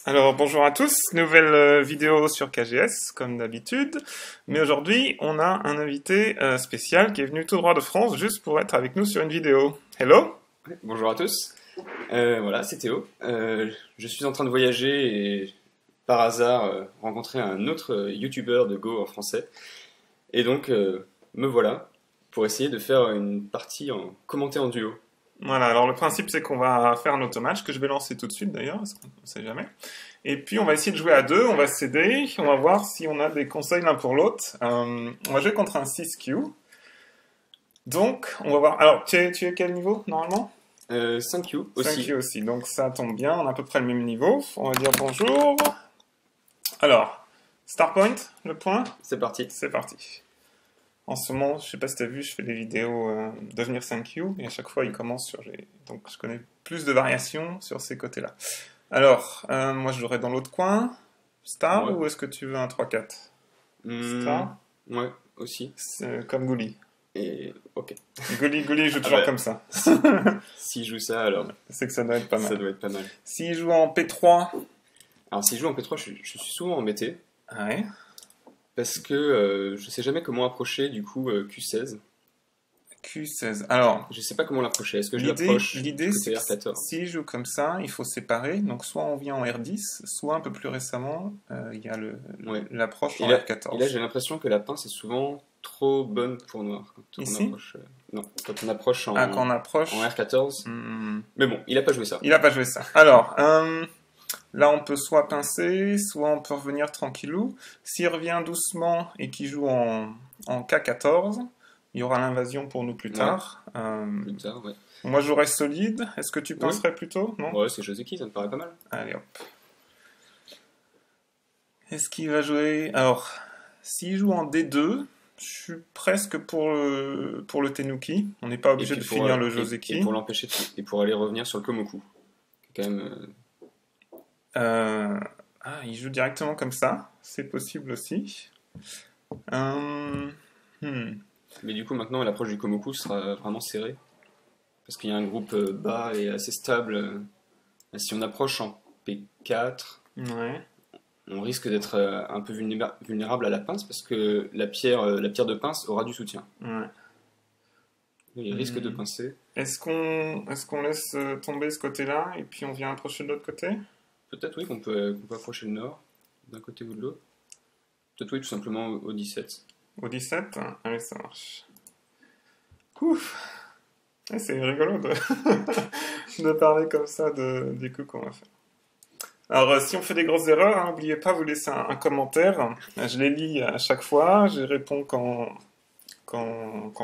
Alors bonjour à tous, nouvelle vidéo sur KGS comme d'habitude, mais aujourd'hui on a un invité spécial qui est venu tout droit de France juste pour être avec nous sur une vidéo. Hello. Bonjour à tous, voilà c'est Théo. Je suis en train de voyager et par hasard rencontrer un autre youtubeur de Go en français. Et donc me voilà pour essayer de faire une partie en commenté en duo. Voilà, alors le principe c'est qu'on va faire un automatch que je vais lancer tout de suite d'ailleurs, parce qu'on ne sait jamais. Et puis on va essayer de jouer à deux, on va s'aider, on va voir si on a des conseils l'un pour l'autre. On va jouer contre un 6Q. Donc on va voir, alors tu es quel niveau normalement? 5Q aussi. 5Q aussi, donc ça tombe bien, on a à peu près le même niveau. On va dire bonjour. Alors, start point, le point? C'est parti. C'est parti. En ce moment, je sais pas si tu as vu, je fais des vidéos devenir 5Q et à chaque fois il commence sur les... Donc je connais plus de variations sur ces côtés-là. Alors, moi je jouerais dans l'autre coin. Star Ouais. ou est-ce que tu veux un 3-4? Star? Ouais, aussi. C'est comme Gouli. Et ok. Gouli joue toujours bah. comme ça. S'il joue ça, alors C'est que ça doit être pas mal. ça doit être pas mal. S'il joue en P3... Alors s'il joue en P3, je suis souvent embêté. Ouais. Parce que je sais jamais comment approcher du coup Q16. Q16. Alors, Je sais pas comment l'approcher. Est-ce que je l'idée l'approche c'est côté que R14? s'il joue comme ça, il faut séparer. Donc soit on vient en R10, soit un peu plus récemment, il y a Ouais. l'approche en Et là, R14. j'ai l'impression que la pince est souvent trop bonne pour noir. Quand Ici on approche, non, quand on approche Ah, quand on approche... en R14. Mais bon, il a pas joué ça. Il a pas joué ça. Alors, là on peut soit pincer, soit on peut revenir tranquillou. S'il revient doucement et qu'il joue en K14, il y aura l'invasion pour nous plus tard. Plus tard, ouais. Moi je jouerais solide. Est-ce que tu penserais plutôt? Non? Ouais, c'est Joseki, ça me paraît pas mal. Allez hop. Est-ce qu'il va jouer... Alors, s'il joue en D2, je suis presque pour le Tenuki. On n'est pas obligé de finir le Joseki. Et pour l'empêcher et pour aller revenir sur le Komoku. Quand même. Ah, il joue directement comme ça. C'est possible aussi. Mais du coup, maintenant, l'approche du Komoku sera vraiment serrée. Parce qu'il y a un groupe bas et assez stable. Si on approche en P4, Ouais. on risque d'être un peu vulnérable à la pince parce que la pierre de pince aura du soutien. Ouais. Il risque de pincer. Est-ce qu'on laisse tomber ce côté-là et puis on vient approcher de l'autre côté? Peut-être oui qu'on peut approcher le nord, d'un côté ou de l'autre. Peut-être oui, tout simplement au 17. Au 17? Allez, ça marche. Ouf. Ouais, c'est rigolo de parler comme ça du coup qu'on va faire. Alors, si on fait des grosses erreurs, n'oubliez pas, vous laissez un commentaire. Je les lis à chaque fois, je réponds quand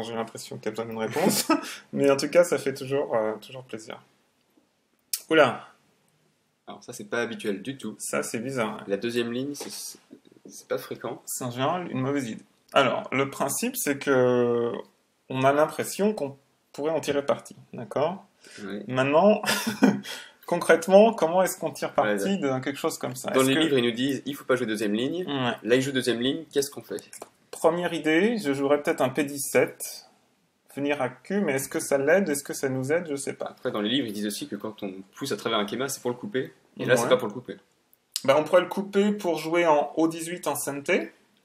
j'ai l'impression qu'il y a besoin d'une réponse. Mais en tout cas, ça fait toujours plaisir. Oula, Alors ça, c'est pas habituel du tout. ça c'est bizarre. La deuxième ligne, c'est pas fréquent. C'est en général une mauvaise idée. Alors, le principe, c'est que on a l'impression qu'on pourrait en tirer parti, d'accord? Ouais. Maintenant, concrètement, comment est-ce qu'on tire parti Ouais, de quelque chose comme ça? Dans les livres, ils nous disent il faut pas jouer deuxième ligne. Ouais. Là, ils jouent deuxième ligne. Qu'est-ce qu'on fait? Première idée, je jouerais peut-être un P17, venir à Q, mais est-ce que ça l'aide? Est-ce que ça nous aide? Je sais pas. Après, dans les livres, ils disent aussi que quand on pousse à travers un Kema, c'est pour le couper. Et là, c'est pas pour le couper. Ben, on pourrait le couper pour jouer en O18 en Sente.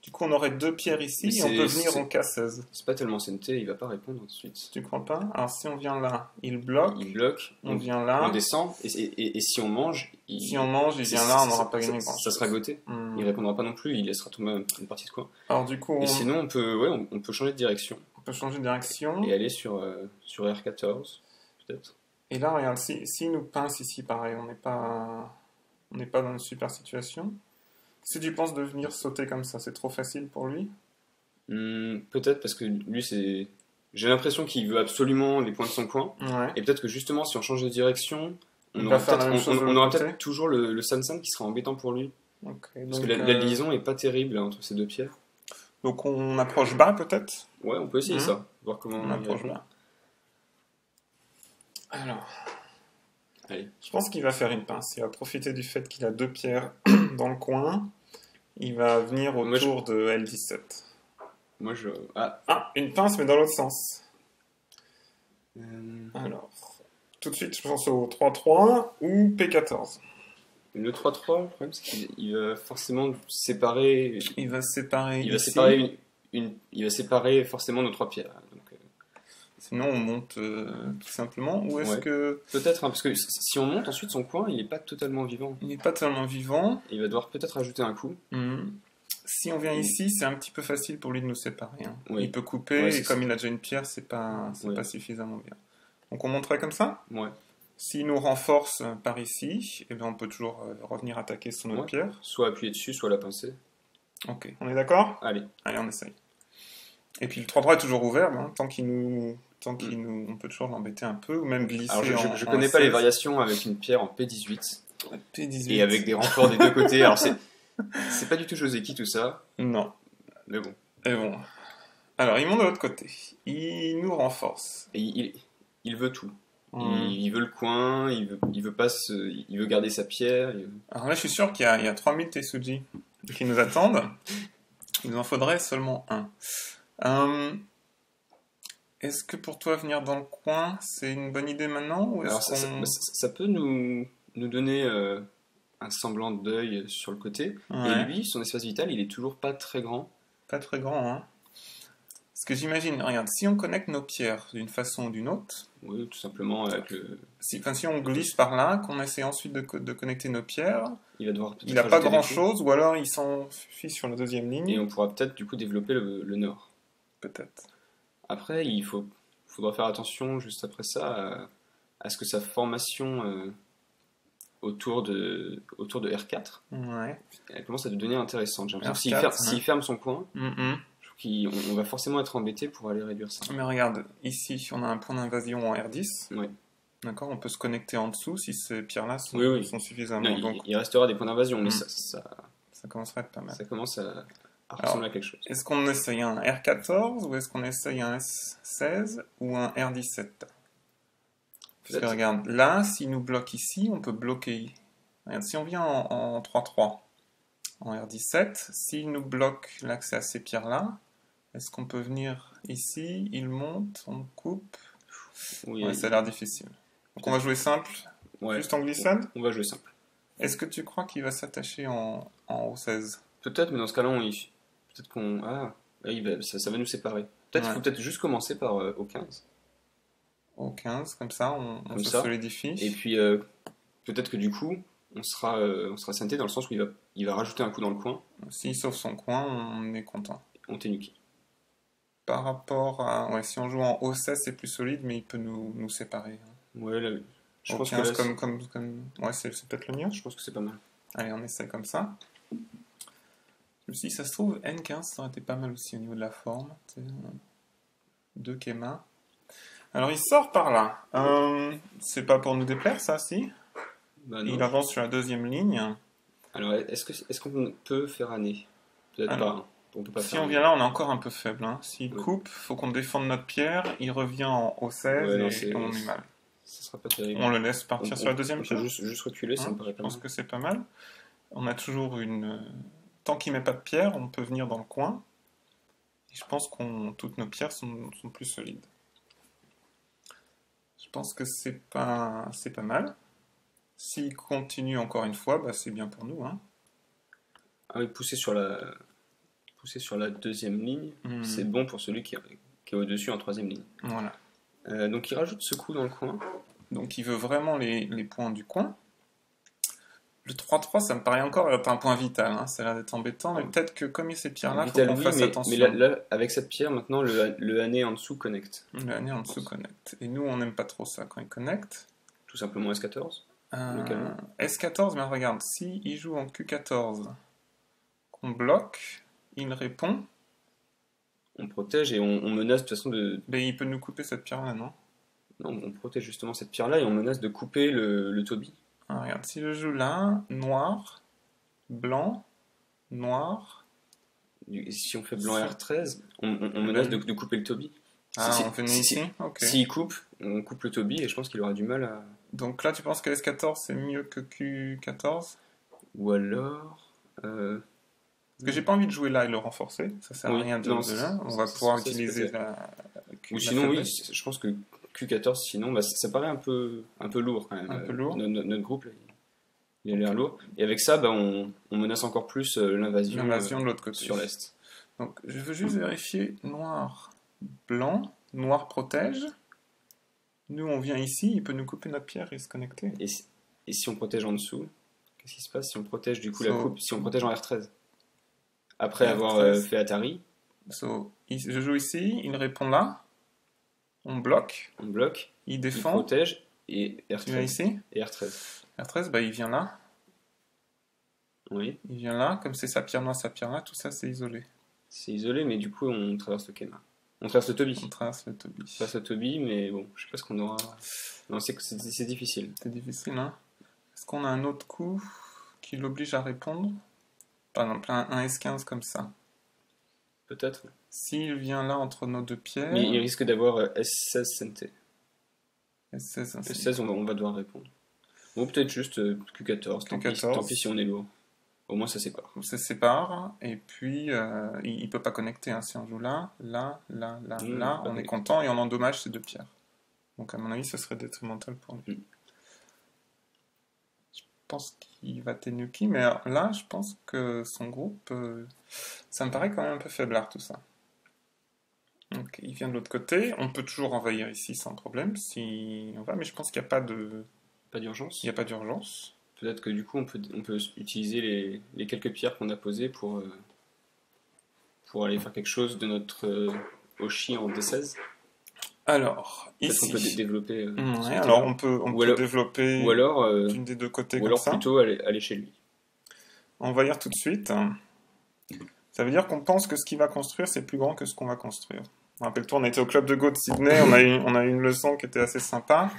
Du coup, on aurait deux pierres ici et on peut venir en K16. C'est pas tellement CNT, il va pas répondre ensuite. Tu crois pas? Alors, si on vient là, il bloque. Il bloque. On vient là. On descend. Et si on mange... Si on mange, il vient là, on n'aura pas gagné Ça sera goté. Il répondra pas non plus, il laissera tomber une partie de coin. Alors, du coup, Et sinon, on peut changer de direction. on peut changer de direction. Et aller sur R14, peut-être. Et là, regarde, si nous pince ici, pareil, on n'est pas dans une super situation. Si tu penses de venir sauter comme ça, c'est trop facile pour lui? Peut-être parce que lui, c'est... J'ai l'impression qu'il veut absolument les points de son coin. Ouais. Et peut-être que justement, si on change de direction, on Il aura va faire la même chose de on l'autre aura côté. peut-être toujours le San-San qui sera embêtant pour lui. Okay, Parce donc, que la liaison est pas terrible entre ces deux pierres. donc on approche bas peut-être? Ouais, on peut essayer ça. Voir comment On approche bas. Alors, allez. je pense qu'il va faire une pince. Il va profiter du fait qu'il a deux pierres dans le coin. Il va venir autour de L17. Moi je... Ah, une pince mais dans l'autre sens. Alors, tout de suite je pense au 3-3 ou P14. Le 3-3, le problème, c'est qu'il va forcément séparer. Il va séparer Il va ici. séparer il va séparer forcément nos 3 pierres. Donc, Sinon, on monte tout simplement. Ou est-ce Ouais. que peut-être, hein, parce que si on monte ensuite son coin, il n'est pas totalement vivant. il n'est pas tellement vivant? Il va devoir peut-être ajouter un coup. Si on vient ici, c'est un petit peu facile pour lui de nous séparer, hein. Oui. Il peut couper, Ouais, et c'est comme ça. il a déjà une pierre, c'est pas Ouais. suffisamment bien. Donc on monterait comme ça. Ouais. S'il nous renforce par ici, eh bien on peut toujours revenir attaquer son autre Ouais. pierre. Soit appuyer dessus, soit la pincer. Ok, on est d'accord? Allez. Allez, on essaye. Et puis le 3-3 est toujours ouvert, hein, tant qu'il nous... On peut toujours l'embêter un peu, ou même glisser Alors, je en connais pas les 16. variations avec une pierre en P18 P18. et avec des renforts des deux côtés. Alors, c'est pas du tout Joseki tout ça, Non. mais bon. Et bon. Alors, il monte de l'autre côté. Il nous renforce. Et il veut tout. Hmm. Il veut le coin, il veut pas il veut garder sa pierre. Alors là, je suis sûr qu'il y a 3000 Tetsuji qui nous attendent. Il nous en faudrait seulement un. Est-ce que pour toi, venir dans le coin, c'est une bonne idée maintenant, ou Alors, est-ce qu'on... ça peut nous donner un semblant d'œil sur le côté. Ouais. Et lui, son espace vital, il est toujours pas très grand. Pas très grand, hein. Ce que j'imagine, regarde, si on connecte nos pierres d'une façon ou d'une autre, Oui, tout simplement avec le. si on glisse par là, qu'on essaie ensuite de connecter nos pierres, Il va devoir peut-être il n'a pas rajouter des coups. grand-chose, ou alors il s'enfuit sur la deuxième ligne, Et on pourra peut-être du coup développer le nord. peut-être. Après, faudra faire attention juste après ça à ce que sa formation autour de R4, Ouais. elle commence à devenir intéressante. J'ai l'impression R4, que s'il ferme son coin, Mhm. je trouve qu'on va forcément être embêté pour aller réduire ça. Mais regarde, ici, on a un point d'invasion en R10. Ouais. D'accord, on peut se connecter en dessous si ces pierres-là sont, Oui. sont suffisamment. Non, Donc, il restera des points d'invasion, mais Mm. ça commencerait à être pas mal. ça commence à ressembler à quelque chose. Est-ce qu'on essaye un R14 ou est-ce qu'on essaye un S16 ou un R17? Parce que Peut-être. regarde, là, s'il nous bloque ici, on peut bloquer. Regarde, si on vient en 3-3, en R17, s'il nous bloque l'accès à ces pierres-là, est-ce qu'on peut venir ici, il monte, on coupe? Oui, Ouais, ça a l'air difficile. Donc on va jouer simple, ouais. juste en glissade. On va jouer simple. Est-ce que tu crois qu'il va s'attacher en O16? Peut-être, mais dans ce cas-là, peut-être qu'on. Ah, ça va nous séparer. Peut-être Ouais. il faut peut-être juste commencer par O15. Au 15, comme ça, on Comme se ça. solidifie. Et puis, peut-être que du coup, on sera scenté dans le sens où il va rajouter un coup dans le coin. S'il sauve son coin, on est content. On t'énuque. Par rapport à... Ouais, si on joue en O16, c'est plus solide, mais il peut nous séparer. Ouais, là, je Au pense 15, que là, comme... Ouais, c'est peut-être le mieux. je pense que c'est pas mal. Allez, on essaie comme ça. Si ça se trouve, N15, ça aurait été pas mal aussi au niveau de la forme. 2 Kema. Alors, il sort par là. C'est pas pour nous déplaire, ça, si? Bah, non. Il avance sur la deuxième ligne. Alors, est-ce qu'on peut faire année? Peut-être Alors, pas. Hein. On peut pas Si faire on année. vient là, on est encore un peu faible, hein. S'il Oui. coupe, faut qu'on défende notre pierre. Il revient en O16 Ouais, non, et on est mal. Ça sera pas terrible. On le laisse partir sur la deuxième on peut pierre. juste reculer, ça Hein, me paraît je pas pense mal. que c'est pas mal. On a toujours une... Tant qu'il met pas de pierre, on peut venir dans le coin. Et je pense que toutes nos pierres sont plus solides. Je pense que c'est pas mal. S'il continue encore une fois, bah c'est bien pour nous, hein. Ah oui, pousser sur la deuxième ligne, Hmm. c'est bon pour celui qui est au-dessus en troisième ligne. Voilà. Donc il rajoute ce coup dans le coin. Donc il veut vraiment les points du coin. Le 3-3, ça me paraît encore être un point vital, hein. Ça a l'air d'être embêtant, mais peut-être que comme il y a ces pierres-là, il faut Vital, qu'on oui, fasse mais attention. là, avec cette pierre, maintenant, le année en dessous connecte. Le année en dessous connecte. Et nous, on n'aime pas trop ça quand il connecte. Tout simplement S14. Localement. S14, mais regarde, si il joue en Q14, qu'on bloque, il répond, On protège et on menace de toute façon de. mais il peut nous couper cette pierre-là, non? Non, on protège justement cette pierre-là et on menace de couper le Toby. Ah, regarde, si je joue là, noir, blanc, noir. Si on fait blanc R13, on menace de couper le Toby. Ah, Si- on venait si- ici? Ok. S'il coupe, on coupe le Toby et je pense qu'il aura du mal à. Donc là, tu penses que S14 c'est mieux que Q14? Ou alors. Parce que j'ai pas envie de jouer là et le renforcer, ça sert à Oui, rien de non, là. On va c'est- pouvoir c'est utiliser peut-être. Q, Ou la sinon, oui, faiblesse. je pense que Q14, sinon, ça paraît un peu lourd quand même. Un peu lourd. Notre groupe, là, Il a l'air lourd. Et avec ça, bah, on menace encore plus l'invasion L'invasion de l'autre côté. sur l'est. Donc, je veux juste vérifier noir, blanc. Noir protège. Nous, on vient ici, il peut nous couper notre pierre et se connecter. Et si on protège en dessous, qu'est-ce qui se passe si on protège du coup la So- coupe, si on protège en R13? Après R13. avoir fait Atari, Je joue ici, il répond là. On bloque. on bloque, Il il défend. protège et Tu viens R13. ici. Et R13. R13, bah, il vient là. Oui, Il vient là. Comme c'est sa pierre noire, sa pierre là, tout ça, c'est isolé. c'est isolé, mais du coup on traverse le Kena. On traverse le Toby. On traverse le Toby. On passe le Toby, mais bon, je sais pas ce qu'on aura. Non, c'est difficile. C'est difficile, hein. Est-ce qu'on a un autre coup qui l'oblige à répondre? Par exemple, un S15 comme ça. Peut-être. S'il vient là entre nos deux pierres, Mais il risque d'avoir S16 CNT. S16 ainsi. S16, on va devoir répondre. Ou peut-être juste Q14. Tant pis si on est lourd. Au moins ça sépare. On se sépare, et puis il peut pas connecter, hein. Si on joue là, là, Pas on est connecté. content et on endommage ces deux pierres. Donc à mon avis, ce serait détrimental pour lui. Mm. Je pense qu'il va Tenuki, mais alors, là, je pense que son groupe, ça me paraît quand même un peu faiblard tout ça. Donc il vient de l'autre côté, on peut toujours envahir ici sans problème si on va, mais je pense qu'il n'y a pas de, Pas d'urgence. il n'y a pas d'urgence. Peut-être que du coup on peut utiliser les quelques pierres qu'on a posées pour aller faire quelque chose de notre Oshi en D16. Alors Peut-être qu'on peut ici, développer. ouais, alors on peut développer ou alors, d'une des deux côtés ou comme alors ça. plutôt aller chez lui. Envahir tout de suite. Ça veut dire qu'on pense que ce qu'il va construire, c'est plus grand que ce qu'on va construire. Rappelle-toi, on était au club de Go de Sydney, on a eu une leçon qui était assez sympa.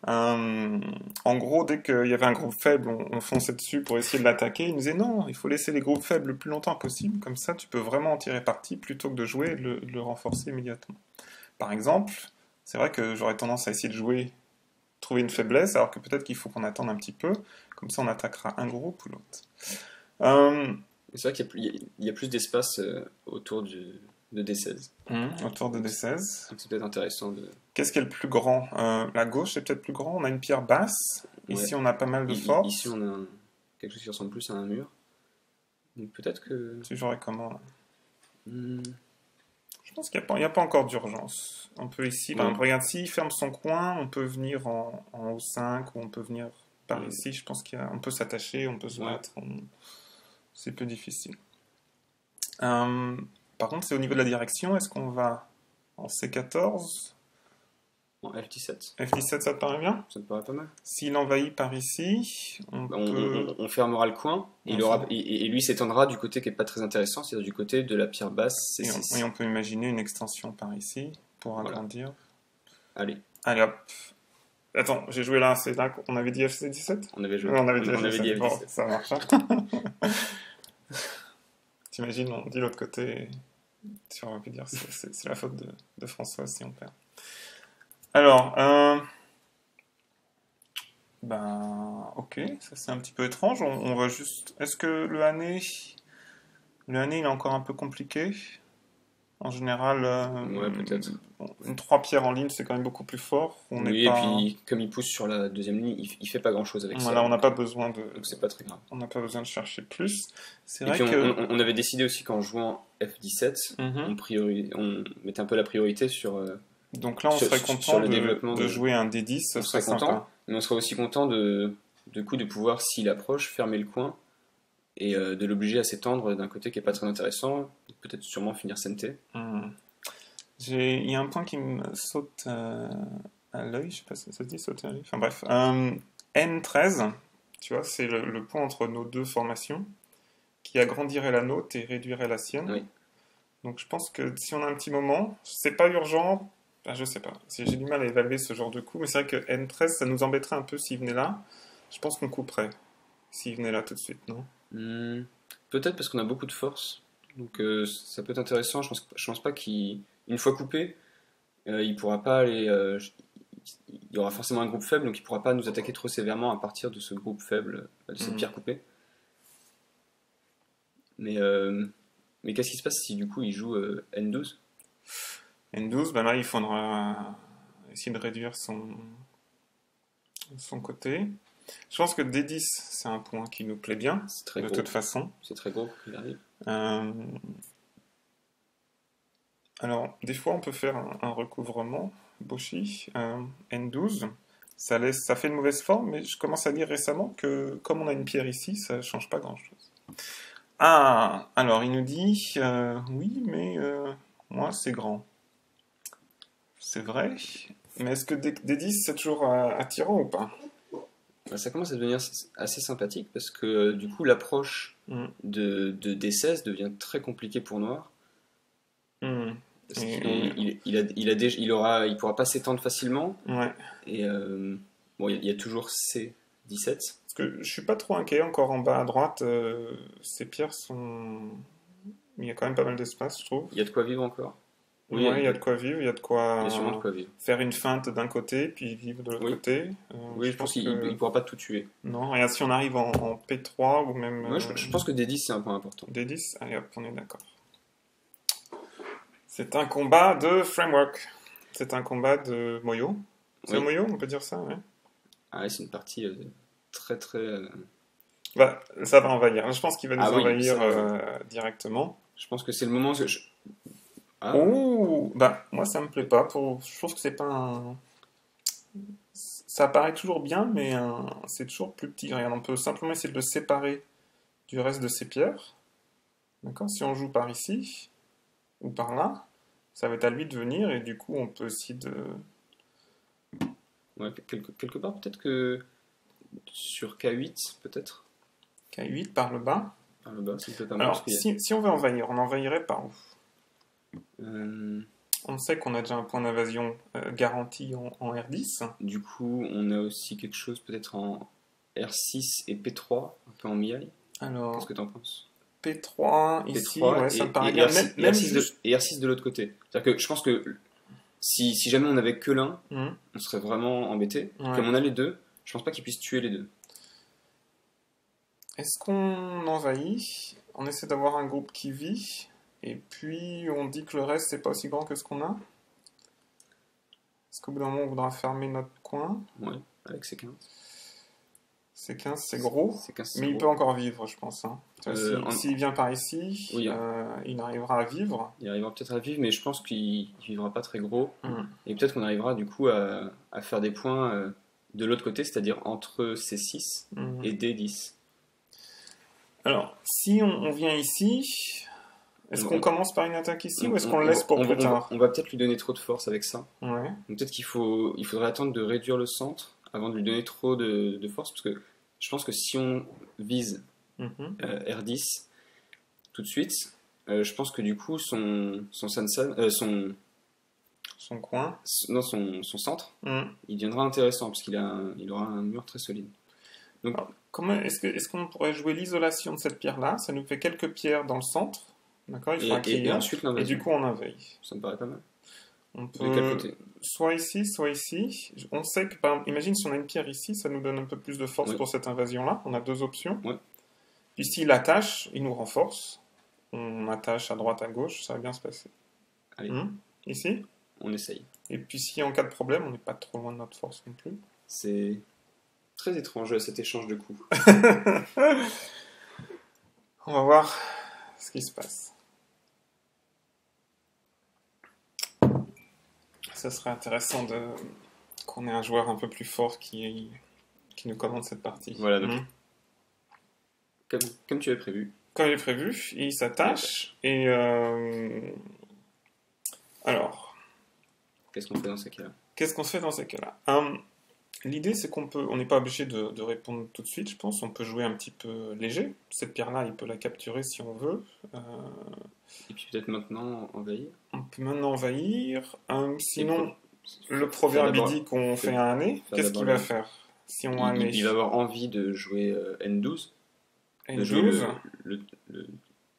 En gros, dès qu'il y avait un groupe faible, on fonçait dessus pour essayer de l'attaquer. Il nous disait non, il faut laisser les groupes faibles le plus longtemps possible, comme ça tu peux vraiment en tirer parti plutôt que de jouer et de le renforcer immédiatement. Par exemple, c'est vrai que j'aurais tendance à essayer de jouer, trouver une faiblesse, alors que peut-être qu'il faut qu'on attende un petit peu, comme ça on attaquera un groupe ou l'autre. C'est vrai qu'il y a plus d'espace autour de D16. Autour de D16. Donc c'est peut-être intéressant de. Qu'est-ce qui est le plus grand? La gauche est peut-être plus grand. On a une pierre basse. Ici, Ouais. on a pas mal de force. Ici on a quelque chose qui ressemble plus à un mur. Donc peut-être que. Tu jouerais comment là? Hmm, Je pense qu'il n'y a pas encore d'urgence. On peut ici, par Non. exemple, regarde, s'il ferme son coin, on peut venir en O5 ou on peut venir par Ouais. ici. Je pense qu'on peut s'attacher, on peut se Ouais. battre. C'est peu difficile. Par contre, c'est au niveau de la direction. Est-ce qu'on va en C14? En F17, F17, ça te paraît bien? ça me paraît pas mal. S'il envahit par ici, on peut... On fermera le coin, et lui s'étendra du côté qui est pas très intéressant, c'est-à-dire du côté de la pierre basse C6. Et on peut imaginer une extension par ici pour Voilà. agrandir. Allez, Allez hop. Attends, j'ai joué là, c'est là qu'on avait dit FC17? on avait joué. Ouais, on avait dit on avait dit FC17. Bon, F17. ça marche. T'imagines, on dit l'autre côté. Tu aurais pu dire c'est la faute de François si on perd. Alors, ben, ok, ça c'est un petit peu étrange. On va juste. Est-ce que le année il est encore un peu compliqué? En général, Ouais, peut-être. une 3 pierres en ligne, c'est quand même beaucoup plus fort. On n'est Oui, et pas... puis comme il pousse sur la deuxième ligne, il fait pas grand-chose avec Voilà, ça. on n'a pas besoin de, Donc c'est pas très grave. on n'a pas besoin de chercher plus. C'est Et vrai puis que... on avait décidé aussi qu'en jouant F17, Mhm. on mettait un peu la priorité sur. Donc là, on sur- serait sur content le développement de de- jouer un D10, ce On serait serait sympa. content, mais on serait aussi content de pouvoir, s'il approche, fermer le coin et de l'obliger à s'étendre d'un côté qui est pas très intéressant, peut-être sûrement finir CNT. Hmm. Il y a un point qui me saute à l'œil, je sais pas si ça se dit sauter à l'œil. Enfin bref, N13, tu vois, c'est le point entre nos deux formations qui agrandirait la nôtre et réduirait la sienne. Oui. Donc je pense que si on a un petit moment, c'est pas urgent, je sais pas, j'ai du mal à évaluer ce genre de coup, mais c'est vrai que N13, ça nous embêterait un peu s'il venait là. Je pense qu'on couperait s'il venait là tout de suite, non? Peut-être parce qu'on a beaucoup de force, donc ça peut être intéressant. Je pense pas qu'une fois coupé, il pourra pas aller. Il y aura forcément un groupe faible, donc il pourra pas nous attaquer trop sévèrement à partir de ce groupe faible, de cette pierre coupée. Mais qu'est-ce qui se passe si du coup il joue N12? N12, ben là il faudra essayer de réduire son côté. Je pense que D10, c'est un point qui nous plaît bien, C'est très de gros. toute façon. C'est très gros pour qu'il arrive. Euh, Alors, des fois, on peut faire un recouvrement, Boshi, N12. Ça fait une mauvaise forme, mais je commence à dire récemment que, comme on a une pierre ici, ça change pas grand-chose. Ah, alors, il nous dit, oui, mais moi, c'est grand. C'est vrai, mais est-ce que D10, c'est toujours attirant ou pas? Bah, ça commence à devenir assez sympathique parce que du coup l'approche Hmm. de D16 devient très compliquée pour Noir. Hmm. Parce Et- il pourra pas s'étendre facilement. Ouais. Et bon, il y a toujours C17. Parce que je suis pas trop inquiet, encore en bas à droite, ces pierres sont... Il y a quand même pas mal d'espace, je trouve. Il y a de quoi vivre encore. Oui, Ouais, il y a de quoi vivre, il y a de il y a sûrement de quoi quoi vivre. faire une feinte d'un côté, puis vivre de l'autre Oui. côté. Oui, je pense qu'il il pourra pas tout tuer. Non, regarde, si on arrive en P3 ou même Moi, je pense que D10 c'est un point important. D10, allez hop, on est d'accord. C'est un combat de framework. C'est un combat de Moyo. C'est Oui. un Moyo, on peut dire ça, ouais. Ah ouais, c'est une partie très très. Bah, ça va envahir. Je pense qu'il va nous Ah oui, envahir ça- directement. Je pense que c'est le moment. Ah, Ouh, bah, moi ça me plaît pas. Je trouve que c'est pas un... Ça paraît toujours bien, mais c'est toujours plus petit. Regarde, on peut simplement essayer de le séparer du reste de ces pierres. D'accord? Si on joue par ici, ou par là, ça va être à lui de venir, et du coup on peut essayer de... ouais, quelque part peut-être que sur K8 peut-être K8 par le bas. par le bas, ça peut pas mal. Alors, si on veut envahir, on envahirait par où? Euh, On sait qu'on a déjà un point d'invasion garanti en R10. du coup, on a aussi quelque chose peut-être en R6 et P3, un peu en MIAI. Alors, Qu'est-ce que t'en penses? P3, ici, P3 ouais, ça et, me paraît et bien. R6, Même R6 et R6 de l'autre côté. C'est-à-dire que je pense que si jamais on avait que l'un, Hum, on serait vraiment embêté. ouais. Comme on a les deux, je pense pas qu'ils puissent tuer les deux. Est-ce qu'on envahit? On essaie d'avoir un groupe qui vit, et puis on dit que le reste, c'est pas aussi grand que ce qu'on a? Est-ce qu'au bout d'un moment, on voudra fermer notre coin? Ouais, avec ces 15. C'est 15, c'est gros, C'est 15, c'est mais il gros. peut encore vivre, je pense, hein. S'il vient par ici, Oui, il arrivera à vivre. Il arrivera peut-être à vivre, mais je pense qu'il vivra pas très gros. Hum. Et peut-être qu'on arrivera du coup à faire des points de l'autre côté, c'est-à-dire entre C6 Hum. et D10. Alors, si on vient ici, est-ce qu'on commence par une attaque ici ou est-ce qu'on le laisse pour plus tard? On va peut-être lui donner trop de force avec ça. Ouais. Donc peut-être il faudrait attendre de réduire le centre avant de lui donner trop de force, parce que je pense que si on vise Mhm. R10 tout de suite, je pense que du coup son Sansan, Son coin. non, son centre, Mhm. il deviendra intéressant parce il aura un mur très solide. Donc Alors, est-ce qu'on pourrait jouer l'isolation de cette pierre-là? Ça nous fait quelques pierres dans le centre. D'accord? Il faudra qu'il y et ait. ensuite Et l'invasion. du coup, on envahit. Ça me paraît pas mal. On De quel peut côté? soit ici, soit ici. On sait que, par exemple, imagine si on a une pierre ici, ça nous donne un peu plus de force Oui. pour cette invasion-là. On a deux options. Ouais. Puis s'il attache, il nous renforce. On attache à droite, à gauche, ça va bien se passer. Allez. Ici. On essaye. Et puis si en cas de problème, on n'est pas trop loin de notre force non plus. C'est très étrange cet échange de coups. On va voir ce qui se passe. Ça serait intéressant qu'on ait un joueur un peu plus fort qui nous commande cette partie. Voilà, donc. Comme tu avais prévu. Comme il est prévu, il s'attache. Et alors, Qu'est-ce qu'on fait dans ces cas-là? qu'est-ce qu'on fait dans ces cas-là? L'idée, c'est on n'est pas obligé de répondre tout de suite, je pense. On peut jouer un petit peu léger. Cette pierre-là, il peut la capturer si on veut. Et puis peut-être maintenant envahir. On peut maintenant envahir. Sinon, le Faire proverbe il d'abord- dit qu'on fait un nez. faire Qu'est-ce d'abord qu'il va le- faire si on a un nez? Il va avoir envie de jouer N12, de jouer N12, le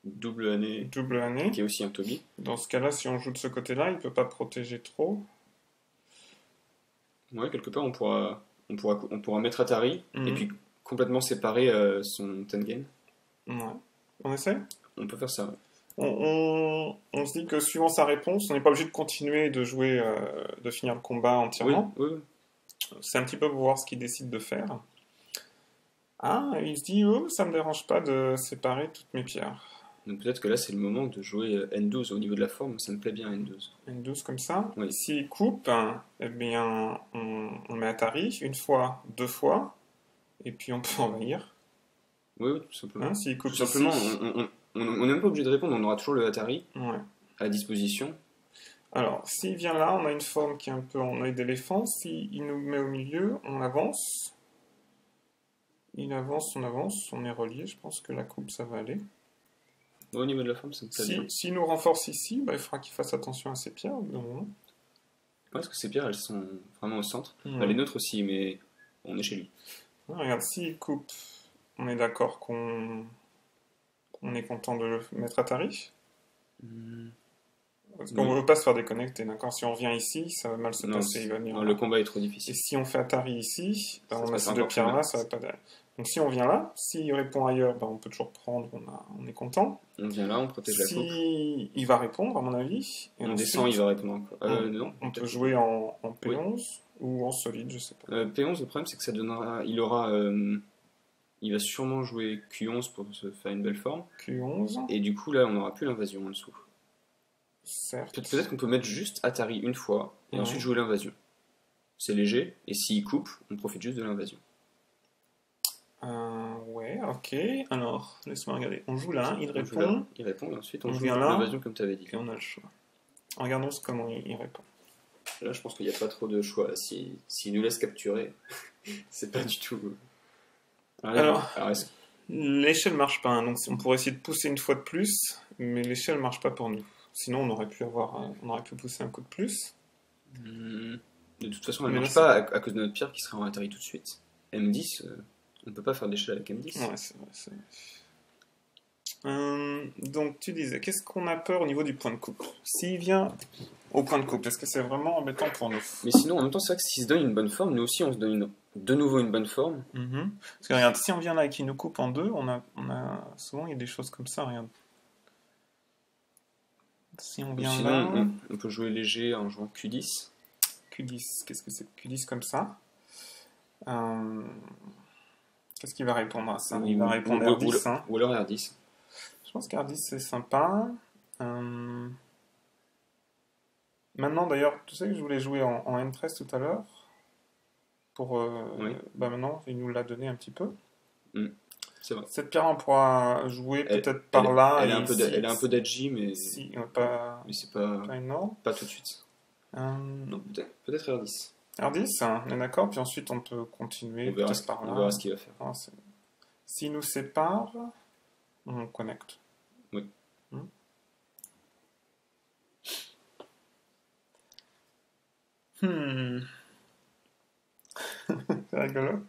double année double année. qui est aussi un Toby. Dans ce cas-là, si on joue de ce côté-là, il peut pas protéger trop. Ouais, quelque part on pourra mettre Atari Mhm. et puis complètement séparer son Tengen. Ouais. On essaie? On peut faire ça. Ouais. On se dit que suivant sa réponse, on n'est pas obligé de continuer de jouer, de finir le combat Oui, entièrement. oui, oui. C'est un petit peu pour voir ce qu'il décide de faire. Ah, il se dit, oh, ça me dérange pas de séparer toutes mes pierres. Donc peut-être que là c'est le moment de jouer N12 au niveau de la forme, ça me plaît bien N12. Une douce comme ça. Oui. S'il coupe, hein, eh bien, on met Atari une fois, deux fois, et puis on peut envahir. Oui, oui, tout simplement. Hein, s'il coupe Tout simplement, ici. on n'est même pas obligé de répondre, on aura toujours le Atari Ouais. à disposition. Alors, s'il vient là, on a une forme qui est un peu en œil d'éléphant. S'il nous met au milieu, on avance. Il avance, on est relié. Je pense que la coupe, ça va aller. Au niveau de la forme, ça me plaît bien. S'il nous renforce ici, bah, il faudra qu'il fasse attention à ses pierres. Au bout d'un moment. Parce que ces pierres, elles sont vraiment au centre. Ouais. Bah, les nôtres aussi, mais on est chez lui. Ah, regarde, s'il coupe, on est d'accord qu'on est content de le mettre Atari. Parce qu'on ne Oui. veut pas se faire déconnecter, d'accord? Si on revient ici, ça va mal se Non, passer. Il va venir non, là. le combat est trop Et difficile. si on fait Atari ici, bah, Ça on se a passe ces deux encore plus pierres-là, mal. ça va pas aller. Donc si on vient là, s'il répond ailleurs, bah, on peut toujours prendre, on est content. On vient là, on protège la coupe. Si il va répondre, à mon avis, et On ensuite, descend, il va répondre encore. Non, on peut peut-être. jouer en P11 ou en solide, je sais pas. P11, le problème c'est que ça donnera. Il va sûrement jouer Q11 pour se faire une belle forme. Q11, Et du coup, là, on n'aura plus l'invasion en dessous. certes. Peut-être qu'on peut mettre juste Atari une fois et Ouais. ensuite jouer l'invasion. C'est léger, et s'il coupe, on profite juste de l'invasion. Ouais, ok. Alors, laisse-moi regarder. On joue là, il On joue là, répond, il répond, et ensuite on On joue vient là. l'invasion comme tu avais dit. et on a le choix. Regardons comment il répond. Là, je pense qu'il n'y a pas trop de choix. S'il nous laisse capturer, c'est pas du tout. Alors, est-ce- L'échelle marche pas, hein, donc on pourrait essayer de pousser une fois de plus, mais l'échelle marche pas pour nous. Sinon, on aurait pu pousser un coup de plus. de toute façon, elle Mais ne là, marche pas à cause de notre pierre qui serait en Atari tout de suite. M10, on ne peut pas faire d'échelle avec M10. Ouais, c'est vrai. Donc, tu disais, qu'est-ce qu'on a peur au niveau du point de coupe? S'il vient au point de coupe, est-ce que c'est vraiment embêtant pour nous? Mais sinon, en même temps, c'est vrai que s'il se donne une bonne forme, nous aussi, on se donne de nouveau une bonne forme. Parce que regarde, si on vient là et qu'il nous coupe en deux, souvent il y a des choses comme ça, regarde. Si on Ou vient sinon, là, on peut jouer léger en jouant Q10. Q10, qu'est-ce que c'est Q10 comme ça? Qu'est-ce qu'il va répondre à ça? Il va répondre R10, hein. Ou alors R10. Je pense qu'R10 c'est sympa. Maintenant d'ailleurs, tu sais que je voulais jouer en N13 tout à l'heure. Oui. Bah maintenant, il nous l'a donné un petit peu. C'est vrai. Cette pierre, on pourra jouer Elle- peut-être par là. Elle et est un peu d'adji, mais pas c'est pas énorme. tout de suite. Non, peut-être R10. R10, hein, on est d'accord. Puis ensuite, on peut continuer On verra peut-être par là. On verra ce qu'il va faire. Ah, s'il nous sépare, on connecte. Oui. C'est rigolo.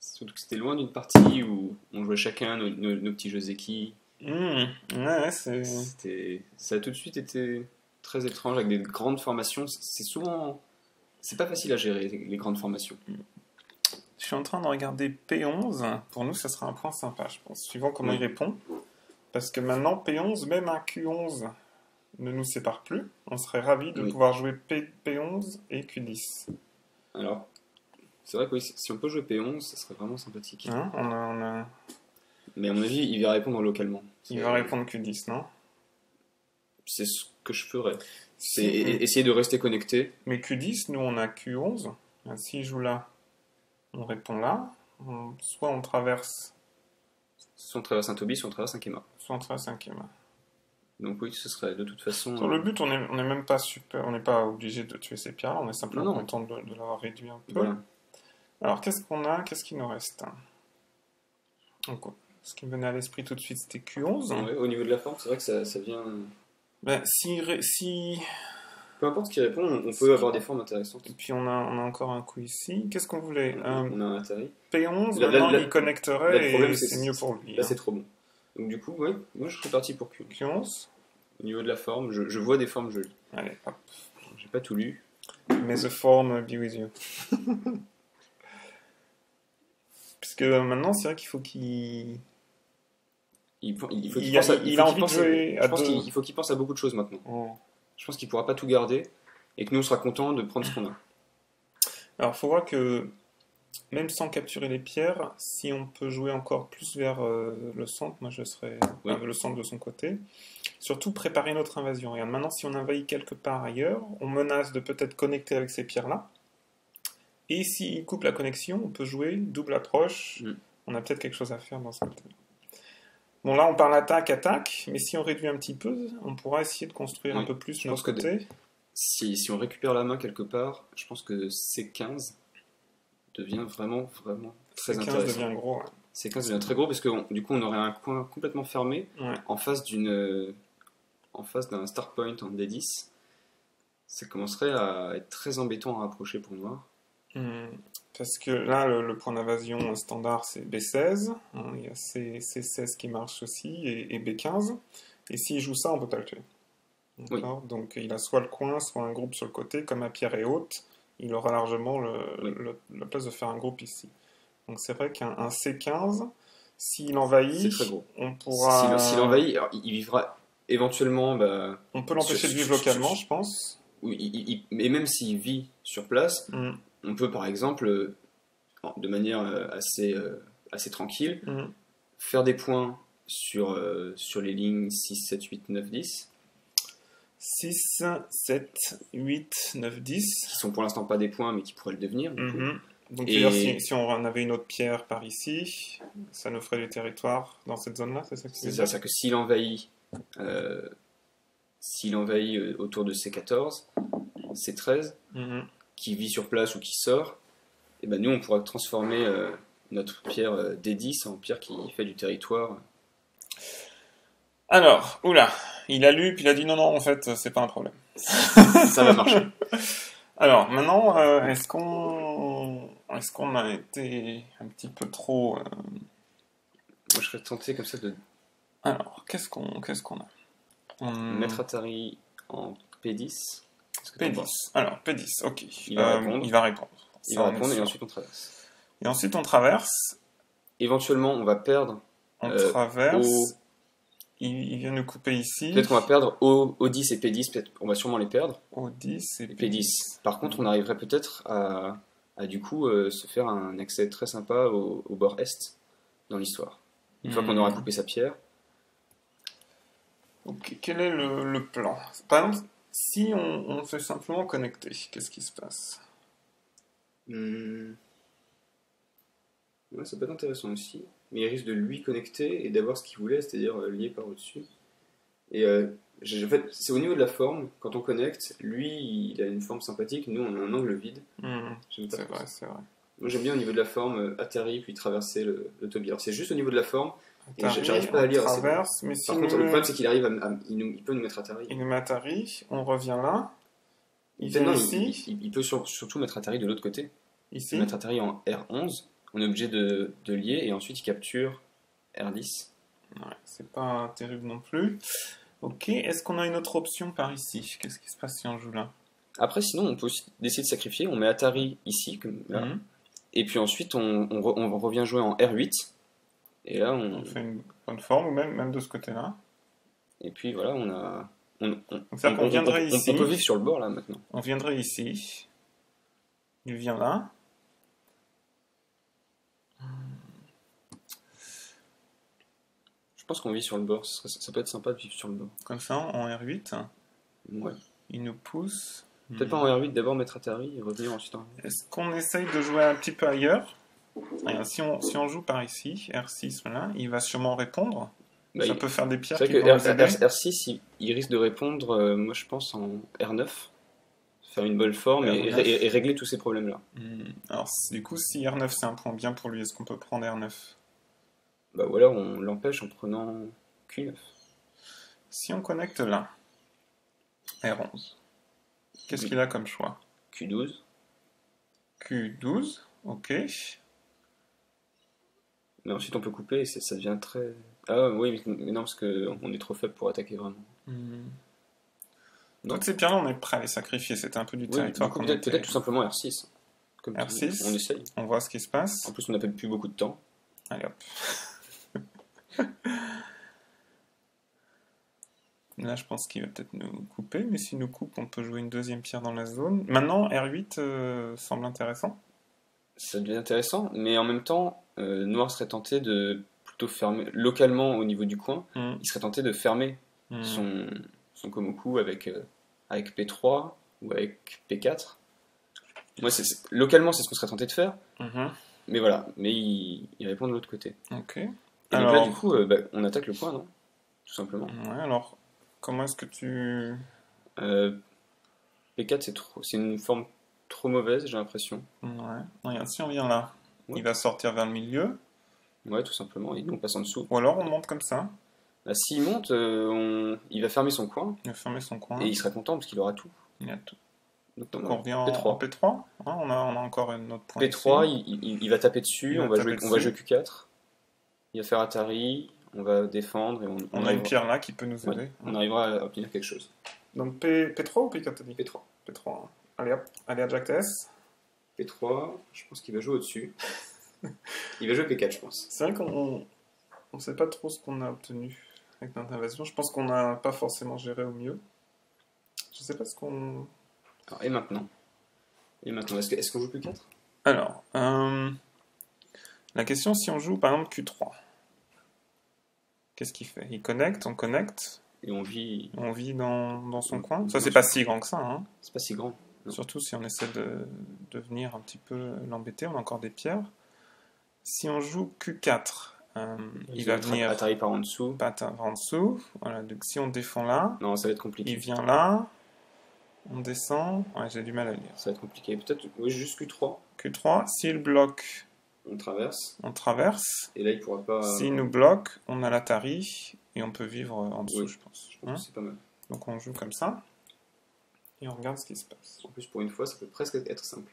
Surtout que c'était loin d'une partie où on jouait chacun nos petits jeux Zeki. Ouais, c'est... Ça a tout de suite été très étrange avec des grandes formations. C'est pas facile à gérer les grandes formations. Je suis en train de regarder P11. Pour nous, ça sera un point sympa, je pense, suivant comment il répond. Parce que maintenant, P11, même un Q11 ne nous sépare plus. On serait ravis de pouvoir jouer P11 et Q10. Alors, c'est vrai que oui, si on peut jouer P11, ça serait vraiment sympathique. Hein, Mais à mon avis, il va répondre localement. Il va répondre Q10, non? C'est ce que je ferais. C'est essayer de rester connecté. Mais Q10, nous, on a Q11. S'il joue là, on répond là. Soit on traverse... Soit on traverse un Toby, soit on traverse un Kema. Soit on traverse un Kema. Donc oui, ce serait de toute façon... Sur le but, on est même pas super... On n'est pas obligé de tuer ces pierres, on est simplement Non. content de l'avoir réduit un peu. Voilà. Alors, qu'est-ce qu'on a? Qu'est-ce qu'il nous reste? Donc, ce qui me venait à l'esprit tout de suite, c'était Q11. Ouais, au niveau de la forme, c'est vrai que ça vient... Ben, si... Peu importe ce qu'il répond, on peut avoir des formes intéressantes. Et puis on a encore un coup ici. Qu'est-ce qu'on voulait? On a un Atari. P11, Là, maintenant, là, il connecterait le problème, et c'est mieux pour lui. Là, c'est trop bon. Donc du coup, ouais, moi je serais parti pour Q. Q11. Au niveau de la forme, je vois des formes jolies. Allez, hop. J'ai pas tout lu. May the form be with you. Puisque maintenant, c'est vrai qu'il faut qu'il... Il faut qu'il Il a envie de jouer à deux. Il faut qu'il pense à beaucoup de choses maintenant. Oh. Je pense qu'il pourra pas tout garder et que nous on sera content de prendre ce qu'on a. Alors, il faut voir que même sans capturer les pierres, si on peut jouer encore plus vers le centre, moi je serais Oui. le centre de son côté. Surtout préparer notre invasion. Regarde, maintenant si on envahit quelque part ailleurs, on menace de peut-être connecter avec ces pierres-là. Et s'il coupe la connexion, on peut jouer double approche. On a peut-être quelque chose à faire dans ce côté. Bon là on parle attaque, mais si on réduit un petit peu, on pourra essayer de construire un peu plus notre côté. Si on récupère la main quelque part, je pense que C15 devient vraiment très intéressant. C15 devient gros. Ouais. C15 devient très gros parce que du coup on aurait un coin complètement fermé en face d'un start point en D10. Ça commencerait à être très embêtant à rapprocher pour Noir. Parce que là, le point d'invasion standard, c'est B16. Il y a C16 qui marche aussi, et B15. Et s'il joue ça, on peut pas le tuer. Oui. Donc il a soit le coin, soit un groupe sur le côté. Comme ma pierre est haute, il aura largement la place de faire un groupe ici. Donc c'est vrai qu'un C15, s'il envahit, on pourra... S'il envahit, il vivra éventuellement... on peut l'empêcher de vivre localement, je pense. Oui, et même s'il vit sur place, on peut par exemple, de manière assez tranquille, faire des points sur les lignes 6, 7, 8, 9, 10. 6, 7, 8, 9, 10. Qui sont pour l'instant pas des points, mais qui pourraient le devenir. Donc si on en avait une autre pierre par ici, ça nous ferait du territoire dans cette zone-là, c'est ça que tu veux dire ? C'est-à-dire que s'il envahit autour de C14, C13, qui vit sur place ou qui sort, et ben nous on pourra transformer notre pierre D10 en pierre qui fait du territoire. Alors, il a lu puis il a dit non, en fait c'est pas un problème. Ça va marcher. Alors maintenant, est-ce qu'on a été un petit peu trop... Moi je serais tenté comme ça de... Alors, qu'est-ce qu'on a Mettre Atari en P10. P10. Alors, P10, ok. Il va répondre. Il va répondre Et ensuite on traverse. Et ensuite on traverse. Éventuellement on va perdre. On traverse. Il vient nous couper ici. Peut-être qu'on va perdre O10 et P10, peut-être on va sûrement les perdre. O10 et P10. Par contre, on arriverait peut-être à du coup se faire un accès très sympa au bord est dans l'histoire. Une fois qu'on aura coupé sa pierre. Ok, quel est le plan ? Par exemple, si on fait simplement connecter, qu'est-ce qui se passe ? Ouais, ça peut être intéressant aussi. Mais il risque de lui connecter et d'avoir ce qu'il voulait, c'est-à-dire lié par au-dessus. Et en fait, c'est au niveau de la forme, quand on connecte, lui il a une forme sympathique, nous on a un angle vide. C'est vrai. Moi j'aime bien au niveau de la forme Atari puis traverser le tobier. C'est juste au niveau de la forme, Atari, et j'arrive pas à lire. Traverse, mais par contre, le problème c'est qu'il arrive il peut nous mettre Atari. Il nous met Atari, on revient là. Il peut surtout mettre Atari de l'autre côté. Ici. Mettre Atari en R11. On est obligé de lier et ensuite il capture R10. Ouais, c'est pas terrible non plus. Ok, est-ce qu'on a une autre option par ici ? Qu'est-ce qui se passe si on joue là ? Après, sinon, on peut aussi décider de sacrifier. On met Atari ici, comme là. Et puis ensuite, on revient jouer en R8. Et là, on fait une bonne forme, ou même de ce côté-là. Et puis voilà, on viendrait ici. On peut vivre sur le bord là maintenant. On viendrait ici. Il vient là. Je pense qu'on vit sur le bord, ça peut être sympa de vivre sur le bord. Comme ça, en R8 ? Ouais. Il nous pousse. Peut-être pas en R8, d'abord mettre Atari et revenir ensuite en R8. Est-ce qu'on essaye de jouer un petit peu ailleurs ? Alors, si on joue par ici, R6, voilà, il va sûrement répondre. Ça peut faire des pierres. C'est vrai que R6, il risque de répondre, moi je pense, en R9. Faire une bonne forme et régler tous ces problèmes-là. Alors, du coup, si R9 c'est un point bien pour lui, est-ce qu'on peut prendre R9 ? Bah ou alors on l'empêche en prenant Q9. Si on connecte là, R11, qu'est-ce qu'il a comme choix ? Q12. Q12, ok. Mais ensuite on peut couper et ça devient très... Ah oui, mais non, parce qu'on est trop faible pour attaquer vraiment. Donc ces pierres-là, on est prêt à les sacrifier, c'était un peu du territoire. Peut-être tout simplement R6. Comme R6, on essaye. On voit ce qui se passe. En plus, on n'a plus beaucoup de temps. Allez hop. Là, je pense qu'il va peut-être nous couper, mais s'il nous coupe, on peut jouer une deuxième pierre dans la zone. Maintenant, R8 semble intéressant. Ça devient intéressant, mais en même temps, Noir serait tenté de plutôt fermer, localement au niveau du coin, Hmm. il serait tenté de fermer Hmm. son Komoku avec P3 ou avec P4. Moi, localement, c'est ce qu'on serait tenté de faire, Mhm. mais voilà, mais il répond de l'autre côté. Ok. Et Alors, donc là, du coup, on attaque le coin, non? Tout simplement. ouais, alors, comment est-ce que tu... Euh, P4, c'est une forme trop mauvaise, j'ai l'impression. Ouais. Regarde, si on vient là, Ouais. il va sortir vers le milieu, Ouais, tout simplement, et nous on passe en dessous. ou alors on monte comme ça, Bah, s'il monte, il va fermer son coin, il va fermer son coin, et il sera content parce qu'il aura tout. il y a tout. Donc, Donc non, on revient en P3. P3, hein, on a encore un autre point P3, ici. il va taper dessus, Il va on va taper jouer dessus. Q4, il va faire Atari, on va défendre, et On a arrivera, une pierre là qui peut nous ouais, aider. on arrivera à obtenir quelque chose. Donc P3 ou P4 t'as dit P3. P3. Hein. Allez hop, allez à Jack S. P3, je pense qu'il va jouer au-dessus. Il va jouer P4, je pense. C'est vrai qu'on ne sait pas trop ce qu'on a obtenu avec notre invasion. Je pense qu'on n'a pas forcément géré au mieux. Je sais pas ce qu'on... Alors, et maintenant, est-ce qu'on joue Q4? Alors, la question, si on joue par exemple Q3, qu'est-ce qu'il fait? Il connecte, on connecte, Et on vit. on vit dans son coin. Dans Ça, c'est son pas coin. si grand que ça, hein. C'est pas si grand. Non. Surtout si on essaie de venir un petit peu l'embêter. On a encore des pierres. Si on joue Q4, il va venir Atari par en dessous. par en dessous. Voilà, donc si on défend là, Non, ça va être compliqué. il vient là, on descend. Ouais, j'ai du mal à lire. Ça va être compliqué. Peut-être, oui, juste Q3. Q3, s'il bloque, On traverse. on traverse. Et là, il pourra pas. S'il nous bloque, on a l'Atari et on peut vivre en dessous, Oui. je pense. Je pense Hein, que c'est pas mal. donc on joue comme ça et on regarde ce qui se passe. En plus, pour une fois, ça peut presque être simple.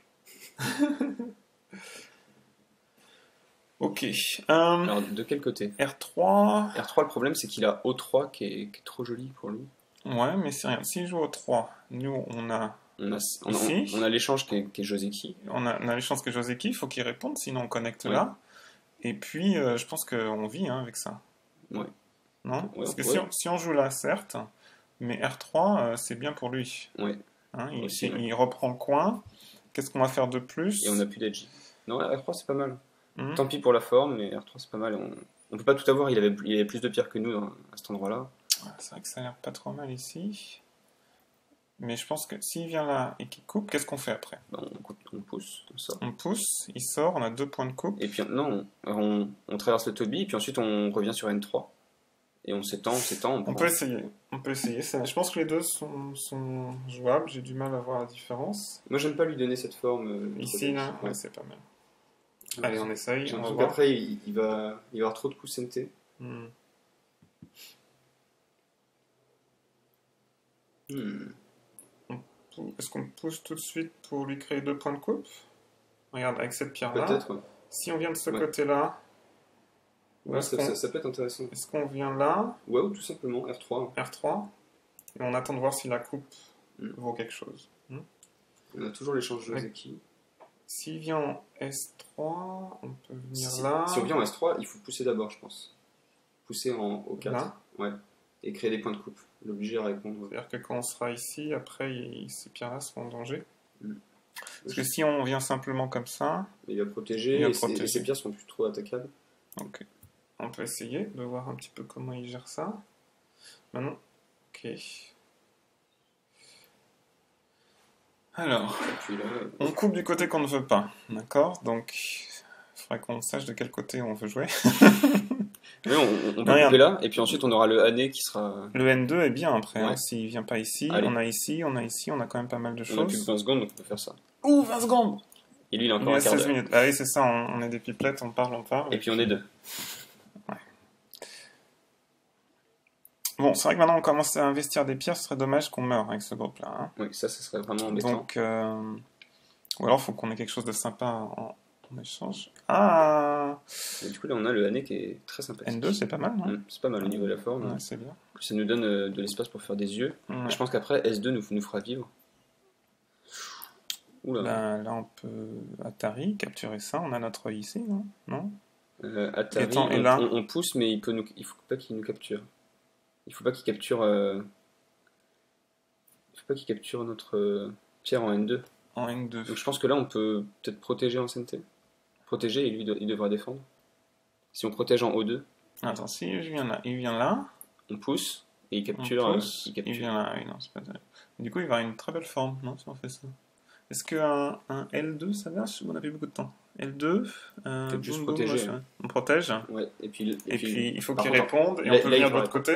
Ok. Alors, de quel côté? R3. R3, le problème, c'est qu'il a O3 qui est trop joli pour lui. Ouais, mais c'est rien. S'il joue au 3, nous On a, Ici. on a l'échange qui est Joseki. on a les chances que Joseki, il faut qu'il réponde, sinon on connecte Ouais. là. Et puis, je pense qu'on vit hein, avec ça. Ouais. Non Ouais, Parce que ouais. si on joue là, certes, mais R3, c'est bien pour lui. Ouais. Hein, Aussi, ouais. il reprend le coin. Qu'est-ce qu'on va faire de plus? Et on a plus d'Edgy. Non, R3, c'est pas mal. Hmm. Tant pis pour la forme, mais R3, c'est pas mal. On peut pas tout avoir. Il avait plus de pierres que nous à cet endroit-là. Ouais, c'est vrai que ça a l'air pas trop mal ici. Mais je pense que s'il vient là et qu'il coupe, qu'est-ce qu'on fait après? Bah, on pousse, on sort. On pousse, il sort, on a 2 points de coupe. Et puis, non, on traverse le Toby, et puis ensuite on revient sur N3. Et on s'étend, On prend- peut essayer. On peut essayer. Je pense que les deux sont jouables. J'ai du mal à voir la différence. Moi, j'aime pas lui donner cette forme. Ici, là, Ouais. ouais, c'est pas mal. Allez, on essaye. J'ai On va l'impression voir. qu'après, il va y avoir trop de coups CNT. Hmm. Est-ce qu'on pousse tout de suite pour lui créer 2 points de coupe? Regarde, avec cette pierre-là. Peut-être, ouais. Si on vient de ce Ouais. côté-là, Ouais, est-ce ça peut être intéressant. qu'on vient là, Ouais, ou tout simplement R3. R3, et on attend de voir si la coupe Hmm. vaut quelque chose. Hmm. On a toujours l'échange Ouais. Joseki. S'il vient en S3, on peut venir Si là. on vient en S3, il faut pousser d'abord, je pense. Pousser en O4. Là. Ouais. Et créer des points de coupe. L'obliger à répondre. C'est-à-dire que quand on sera ici, après, ces pierres-là seront en danger. Hmm. Parce que si on vient simplement comme ça, Il va protéger, Il va et protéger. ses pierres seront plus trop attaquables. ok. On peut essayer de voir un petit peu comment il gère ça. Maintenant, ok. Alors, Et puis là, on coupe du côté qu'on ne veut pas, d'accord? Donc, il faudrait qu'on sache de quel côté on veut jouer. ouais, on peut Regarde. couper là, et puis ensuite on aura le AD qui sera. Le N2 est bien après, hein, Ouais. s'il vient pas ici. Allez. On a ici, on a ici, on a quand même pas mal de On a plus de choses. 20 secondes, donc on peut faire ça. Ouh, 20 secondes! Et lui, il a Il encore y a un quart 16 d'heure. minutes. Ah oui, c'est ça, on est des pipelettes, on parle. Et puis on est deux. Bon, c'est vrai que maintenant on commence à investir des pierres, ce serait dommage qu'on meure avec ce groupe-là. Hein. Oui, ça serait vraiment embêtant. Donc, ou alors faut qu'on ait quelque chose de sympa en échange. Ah, Et du coup, là, on a le AD qui est très sympathique. N2, c'est pas mal, non? C'est pas mal au niveau de la forme. Ouais, c'est bien. Ça nous donne de l'espace pour faire des yeux. Ouais. Et je pense qu'après, S2 nous fera vivre. Oula. Là, on peut Atari, capturer ça. On a notre œil ici, non? Non? Atari, Et là on pousse, mais il faut pas qu'il nous capture. Il faut pas qu'il capture faut pas qu'il capture notre pierre en N2. En N2. Donc je pense que là, on peut peut-être protéger en CNT. Protéger et lui, il devra défendre. Si on protège en O2, Attends, si je viens là, il vient là, on pousse et il on capture. pousse, il vient là. Oui, non, c'est pas terrible. Du coup, il va avoir une très belle forme, non, si on fait ça. Est-ce qu'un L2, ça vient? On n'a plus beaucoup de temps. L2, Peut-être juste boum, boum, protéger. machin. On protège. Ouais, et puis Il faut par qu'il contre, réponde, et là- on peut là, il venir de faut l'autre côté.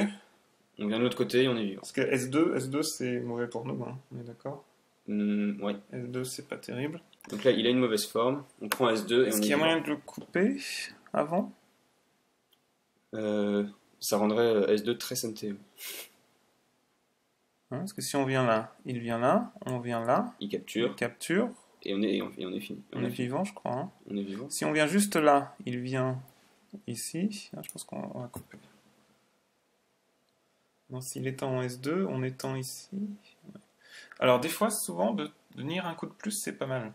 on vient de l'autre côté et on est vivant. Parce que S2 c'est mauvais pour nous, hein. On est d'accord? Ouais. S2, c'est pas terrible. Donc là, il a une mauvaise forme. On prend S2 et Est-ce on est qu'il y a vivant. moyen de le couper avant? Ça rendrait S2 très CNT. Hein, parce que si on vient là, il vient là, on vient là, Il il capture capture, et on est fini. on est vivant, je crois. Hein. On est vivant. Si on vient juste là, il vient ici. Ah, je pense qu'on va couper. Non, s'il est en S2, on étend ici. Ouais. Alors, des fois, souvent, de venir un coup de plus, c'est pas mal.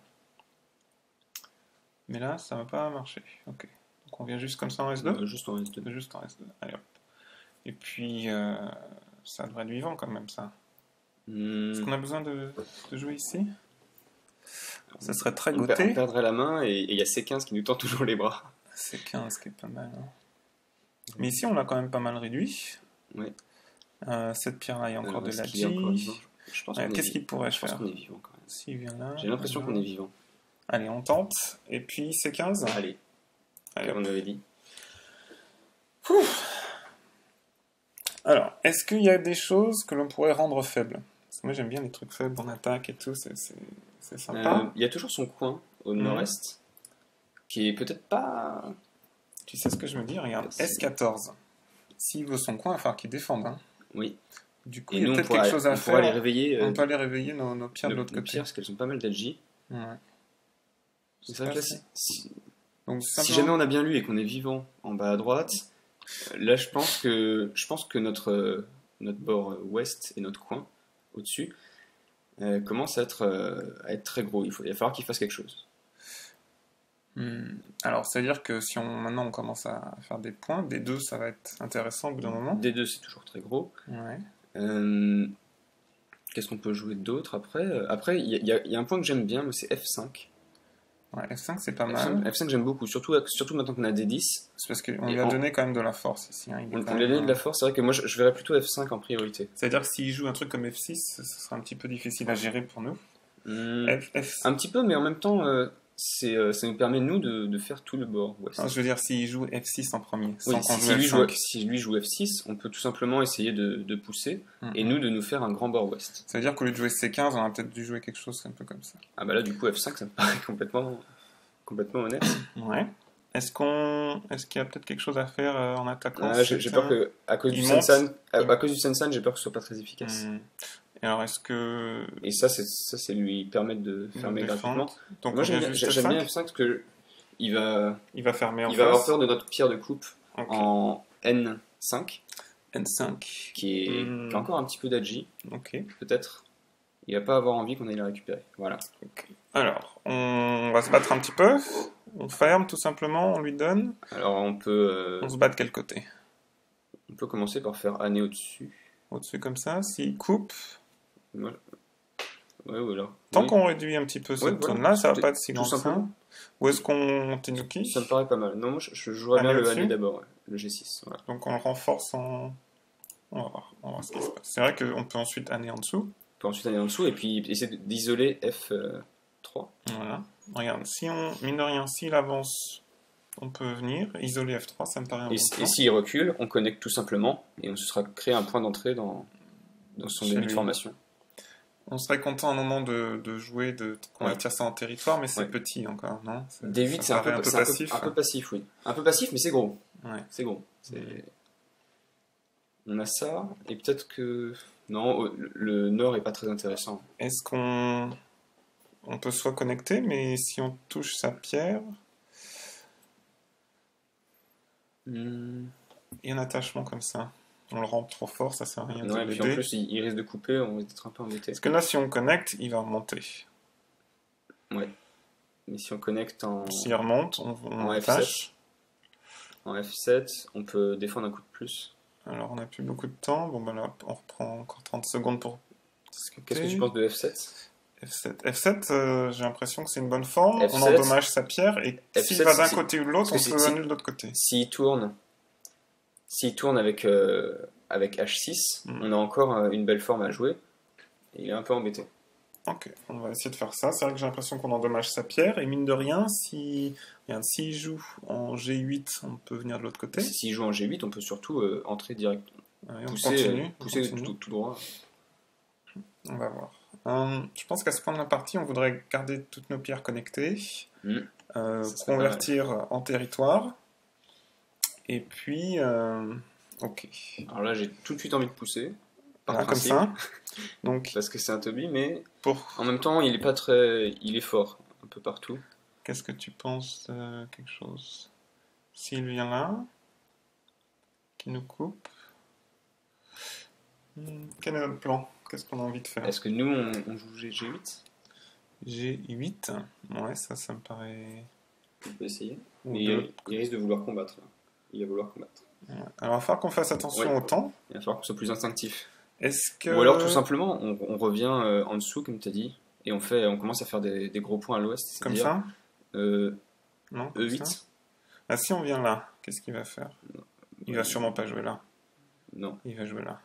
Mais là, ça va pas marcher. Ok. Donc, on vient juste comme ça en S2? Juste en S2. Juste en S2. Allez hop. Et puis, ça devrait être vivant quand même, ça. Est-ce qu'on a besoin de jouer ici? Ça serait très On goûté. perdrait la main et il y a C15 qui nous tend toujours les bras. C'est 15 qui est pas mal. Hein. Mais ici, on l'a quand même pas mal réduit. Ouais. Cette pierre-là, il y a encore de la G. Qu'est-ce qu'il pourrait faire? Je pense qu'on est vivant quand même. S'il vient là. J'ai l'impression qu'on est vivant. Allez, on tente. Et puis, c'est 15. Allez, comme on avait dit. Alors, est-ce qu'il y a des choses que l'on pourrait rendre faibles? Parce que moi, j'aime bien les trucs faibles en attaque et tout. C'est sympa. Il y a toujours son coin au nord-est qui est peut-être pas. Tu sais ce que je me dis? Regarde, S14. S'il veut son coin, il va falloir qu'il défende. Hein. Oui. Du coup, Et il y a nous, peut-être quelque chose à faire. les réveiller. On peut aller réveiller nos pierres de nos l'autre côté. pierres, parce qu'elles ont pas mal d'algie. Ouais. C'est vrai que là, Donc, si jamais on a bien lu et qu'on est vivant en bas à droite, là je pense que notre bord ouest et notre coin au-dessus commence à être très gros. Il va falloir qu'il fasse quelque chose. Alors, c'est-à-dire que si maintenant on commence à faire des points, des 2 ça va être intéressant au bout d'un moment. D2 c'est toujours très gros. Ouais. Qu'est-ce qu'on peut jouer d'autre après? Après, il y a un point que j'aime bien, c'est F5. Ouais, F5 c'est pas mal. F5 j'aime beaucoup, surtout maintenant qu'on a D10. C'est parce qu'on lui a donné quand même de la force ici. Hein. On lui a donné de la force, c'est vrai que moi je verrais plutôt F5 en priorité. C'est-à-dire que s'il joue un truc comme F6, ce sera un petit peu difficile à gérer pour nous. Un petit peu, mais en même temps, ça nous permet nous de faire tout le bord ouest. Non, je veux dire, s'il joue F6 en premier, oui, sans qu'on joue F5. Si lui joue F6, on peut tout simplement essayer de pousser et nous de nous faire un grand bord ouest. Ça veut dire qu'au lieu de jouer C15, on a peut-être dû jouer quelque chose un peu comme ça. Ah bah là, du coup, F5, ça me paraît complètement honnête. Ouais. Est-ce qu'il y a peut-être quelque chose à faire en attaquant? J'ai peur que, à cause du Sensan, j'ai peur que ce soit pas très efficace. Et alors, est-ce que... Et ça, c'est lui permettre de fermer gratuitement. Donc, moi, j'aime bien F5 parce que il va fermer en face. Il va avoir peur de notre pierre de coupe en N5. N5. Qui est encore un petit peu d'agi. Ok. Peut-être. Il va pas avoir envie qu'on aille la récupérer. Voilà. Okay. Alors, on va se battre un petit peu. On ferme tout simplement, on lui donne. Alors, on peut... On se bat de quel côté? On peut commencer par faire année au-dessus. Au-dessus comme ça, s'il coupe... Ouais, voilà. Tant qu'on réduit un petit peu cette zone-là, ça va pas être si grand que ça. Ou est-ce qu'on Tenuki? Ça me paraît pas mal. Non, moi je jouerais bien le année d'abord, le G6. Voilà. Donc on le renforce en... On va voir ce qui se passe. C'est vrai qu'on peut ensuite année en dessous. On peut ensuite aller en dessous et puis essayer d'isoler F3. Voilà. Regarde, si on, mine de rien, s'il avance, on peut venir. Isoler F3, ça me paraît un bon plan. Et s'il recule, on connecte tout simplement et on se sera créé un point d'entrée dans son début de formation. On serait content à un moment de jouer, de convertir ça en territoire, mais c'est petit encore, non? D8, c'est un peu passif. Un peu passif, oui. Un peu passif, mais c'est gros. Ouais. C'est gros. On a ça, et peut-être que... Non, le nord est pas très intéressant. Est-ce qu'on peut soit connecter, mais si on touche sa pierre... Il y a un attachement comme ça. On le rend trop fort, ça sert à rien de l'aider. Et puis en plus, il risque de couper, on risque d'être un peu embêté. Parce que là, si on connecte, il va remonter. Ouais. Mais si on connecte en... S'il remonte, on F7. En F7, on peut défendre un coup de plus. Alors, on n'a plus beaucoup de temps. Bon, ben là, on reprend encore 30 secondes pour discuter. Qu'est-ce que tu penses de F7? F7, j'ai l'impression que c'est une bonne forme. F7, on endommage sa pierre et F7, s'il va d'un côté ou de l'autre, on parce que peut aller de l'autre côté. S'il tourne avec H6, Mm. on a encore une belle forme à jouer. Et il est un peu embêté. Ok, on va essayer de faire ça. C'est vrai que j'ai l'impression qu'on endommage sa pierre. Et mine de rien, regarde, s'il joue en G8, on peut venir de l'autre côté. S'il joue en G8, on peut surtout entrer direct, Allez, on pousser continue. tout droit. On va voir. Je pense qu'à ce point de la partie, on voudrait garder toutes nos pierres connectées, Mm. convertir en territoire. Et puis, ok. Alors là, j'ai tout de suite envie de pousser. Par Voilà, comme principe, ça. Donc, parce que c'est un Toby, mais pour en même temps, il est pas très, il est fort un peu partout. qu'est-ce que tu penses de quelque chose? S'il vient là, qui nous coupe, quel est notre plan? Qu'est-ce qu'on a envie de faire? Est-ce que nous, on joue G8? G8, ouais, ça me paraît. On peut essayer. Ou Mais de- il risque de vouloir combattre. Là. Il va vouloir combattre. Ouais. Alors, il va falloir qu'on fasse attention Ouais. au temps. Il va falloir qu'on soit plus instinctif. Est-ce que. Ou alors tout simplement, on revient en dessous, comme tu as dit, et on commence à faire des gros points à l'ouest. Comme c'est-à-dire, ça? Non, comme E8. ça. Ah, si on vient là, qu'est-ce qu'il va faire? Il va sûrement pas jouer là. Non. Il va jouer là.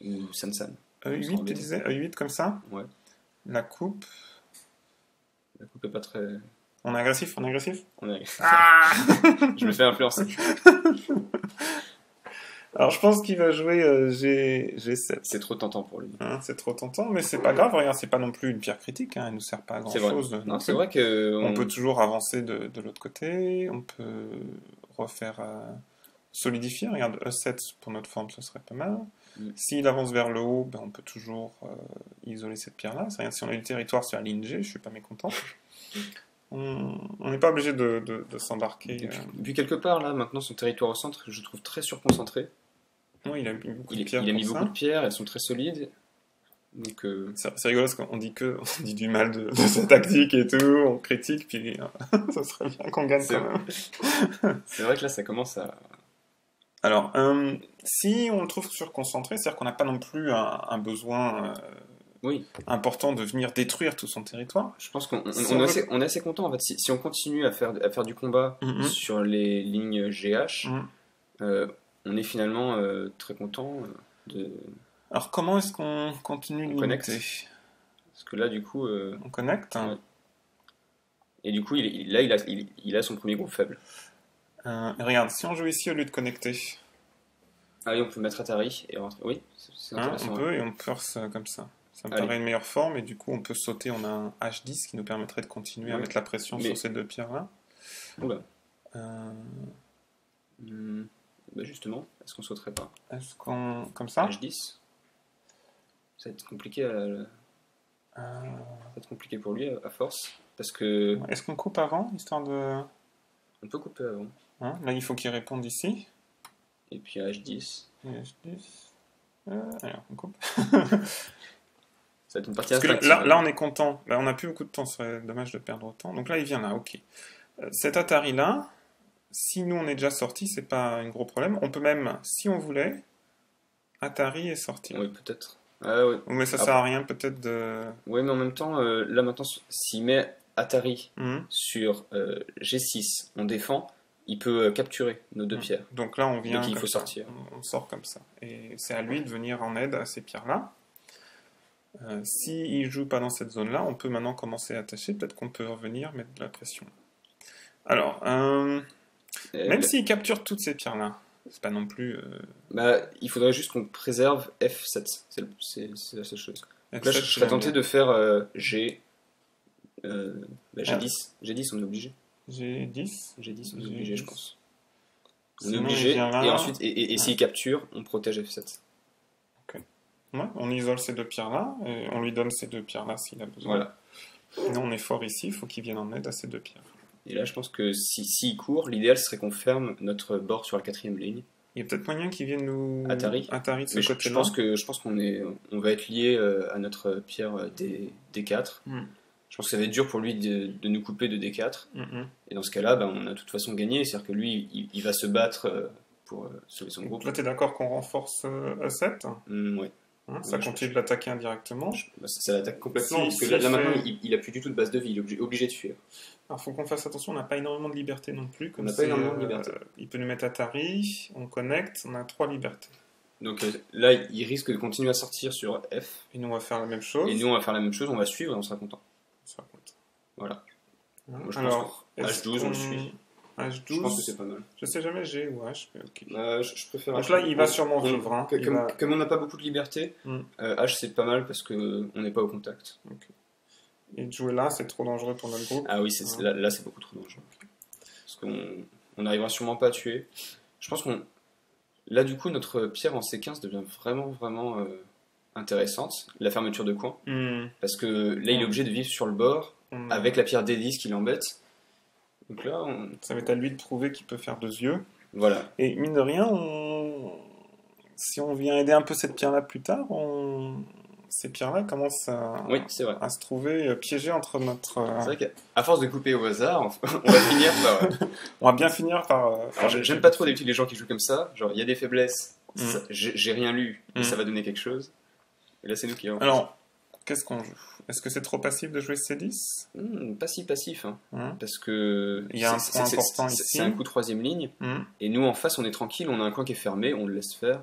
Ou San. On sera E8, tu embêté. disais? E8 comme ça? Ouais. La coupe. La coupe est pas très. On est agressif? On est agressif? On est... Ah Je me fais influencer. Alors je pense qu'il va jouer G7. C'est trop tentant pour lui. Hein, c'est trop tentant, mais c'est pas grave. Regarde, c'est pas non plus une pierre critique. Hein, elle nous sert pas à grand C'est vrai. chose. Non, c'est vrai que On peut toujours avancer de l'autre côté. On peut refaire solidifier. Regarde, E7 pour notre forme, ce serait pas mal. Mm. S'il avance vers le haut, ben, on peut toujours isoler cette pierre-là. Regarde, si on a du territoire sur la ligne G, je suis pas mécontent. On n'est pas obligé de s'embarquer. Vu quelque part, là, maintenant, son territoire au centre, je le trouve très surconcentré. Non, il a mis beaucoup de Il pierres. a mis pour beaucoup ça. de pierres, elles sont très solides. Donc, C'est rigolo parce qu'on dit du mal de sa tactique et tout, on critique, puis ça serait bien qu'on gagne C'est quand même. c'est vrai que là, ça commence à. Alors, si on le trouve surconcentré, c'est-à-dire qu'on n'a pas non plus un besoin Oui, important de venir détruire tout son territoire. je pense qu'on Si on on est assez content en fait. Si on continue à faire du combat Mhm. sur les lignes GH, Mhm. on est finalement très content de. Alors, comment est-ce qu'on continue de On connecte. limiter? Parce que là, du coup. On connecte. Ouais. Et du coup, il a son premier groupe faible. Et regarde, si on joue ici au lieu de connecter, Ah oui, on peut mettre Atari et rentrer. Oui, c'est hein, intéressant. on peut, et on force comme ça. Ça me Allez. paraît une meilleure forme, et du coup, on peut sauter. On a un H10 qui nous permettrait de continuer à Ouais. mettre la pression Mais- sur ces deux pierres-là. Oula. Euh, Bah justement, est-ce qu'on sauterait pas Est-ce qu'on. Comme ça? H10 Ça va être compliqué, ça va être compliqué pour lui à force. Parce que Est-ce qu'on coupe avant, histoire de. on peut couper avant. Hein, là, il faut qu'il réponde ici. Et puis à H10. Et H10. Allez, on coupe. Ça va être une partie Parce que instinctive. là, on est content. Là, on n'a plus beaucoup de temps. Ce serait dommage de perdre autant. Donc là, il vient là, ok. Cet Atari-là, si nous, on est déjà sorti, c'est pas un gros problème. On peut même, si on voulait, Atari est sorti. Oui, peut-être. Ah, ouais. Mais ça sert à rien, peut-être de. Ouais, mais en même temps, là maintenant, s'il met Atari Mhm. sur G6, on défend, il peut capturer nos deux pierres. Donc là, on vient. Donc il comme faut ça. sortir. On sort comme ça. Et c'est à lui de venir en aide à ces pierres-là. S'il joue pas dans cette zone-là, on peut maintenant commencer à attacher. Peut-être qu'on peut revenir mettre de la pression. Alors, même s'il capture toutes ces pierres-là, c'est pas non plus. Bah, il faudrait juste qu'on préserve F7. C'est la seule chose. Donc là, je serais tenté de faire G. G10. G10, on est obligé. G10. G10, on est obligé, je pense. On est Sinon, obligé, il vient là. et ensuite, et s'il capture, on protège F7. Ouais, on isole ces deux pierres-là, et on lui donne ces deux pierres-là s'il a besoin. Voilà. Nous, on est fort ici, il faut qu'il vienne en aide à ces deux pierres. Et là, je pense que s'il court, l'idéal serait qu'on ferme notre bord sur la 4ème ligne. Il y a peut-être moyen qu'il vienne nous. Atari. de ce Mais je côté-là. pense qu'on va être lié à notre pierre D4. Mm. Je pense que ça va être dur pour lui de nous couper de D4. Mhm. Et dans ce cas-là, ben, on a de toute façon gagné. C'est-à-dire que lui, il va se battre pour sauver son Donc groupe. là, t'es d'accord qu'on renforce E7? Ouais. Hein, ça Ouais, continue de l'attaquer indirectement. Bah, ça l'attaque complètement, Si- parce que si là, il là, maintenant, fait- il a plus du tout de base de vie, il est obligé de fuir. Alors, faut qu'on fasse attention, on n'a pas énormément de liberté non plus. On Comme n'a pas énormément de liberté. il peut nous mettre Atari, on connecte, on a 3 libertés. Donc là, il risque de continuer à sortir sur F, Et nous, on va faire la même chose. et nous, on va faire la même chose, on va suivre et on sera content. On se raconte. Voilà. Hein, Moi, je alors, pense que H12, on le suit. H12, Je pense que c'est pas mal. je sais jamais G ou H, mais ok. Je préfère Donc H. là, il va sûrement vivre. Hein. Il va- Comme on n'a pas beaucoup de liberté, Hmm. H c'est pas mal parce que on n'est pas au contact. Et de jouer là, c'est trop dangereux pour notre groupe. Ah oui, là c'est beaucoup trop dangereux. Parce qu'on n'arrivera sûrement pas à tuer. Je pense qu'on. Là, du coup, notre pierre en C15 devient vraiment intéressante. La fermeture de coin. Hmm. Parce que là, il est obligé de vivre sur le bord On- avec la pierre D10 qui l'embête. Donc là, Ça va être à lui de prouver qu'il peut faire 2 yeux. voilà. Et mine de rien, si on vient aider un peu cette pierre-là plus tard, ces pierres-là commencent Oui, c'est vrai. à se trouver piégées entre notre... C'est vrai qu'à force de couper au hasard, on va finir par. On va bien finir par... Alors, j'aime pas trop d'habitude les gens qui jouent comme ça. Genre, il y a des faiblesses, Mm. j'ai rien lu, et Mm. ça va donner quelque chose. Et là, c'est nous qui avons. Alors, qu'est-ce qu'on joue? Est-ce que c'est trop passif de jouer C10? Pas si passif, hein. Hein. Parce que. Il y a un point important ici. C'est un coup 3ème ligne, et nous en face, on est tranquille, on a un coin qui est fermé, on le laisse faire.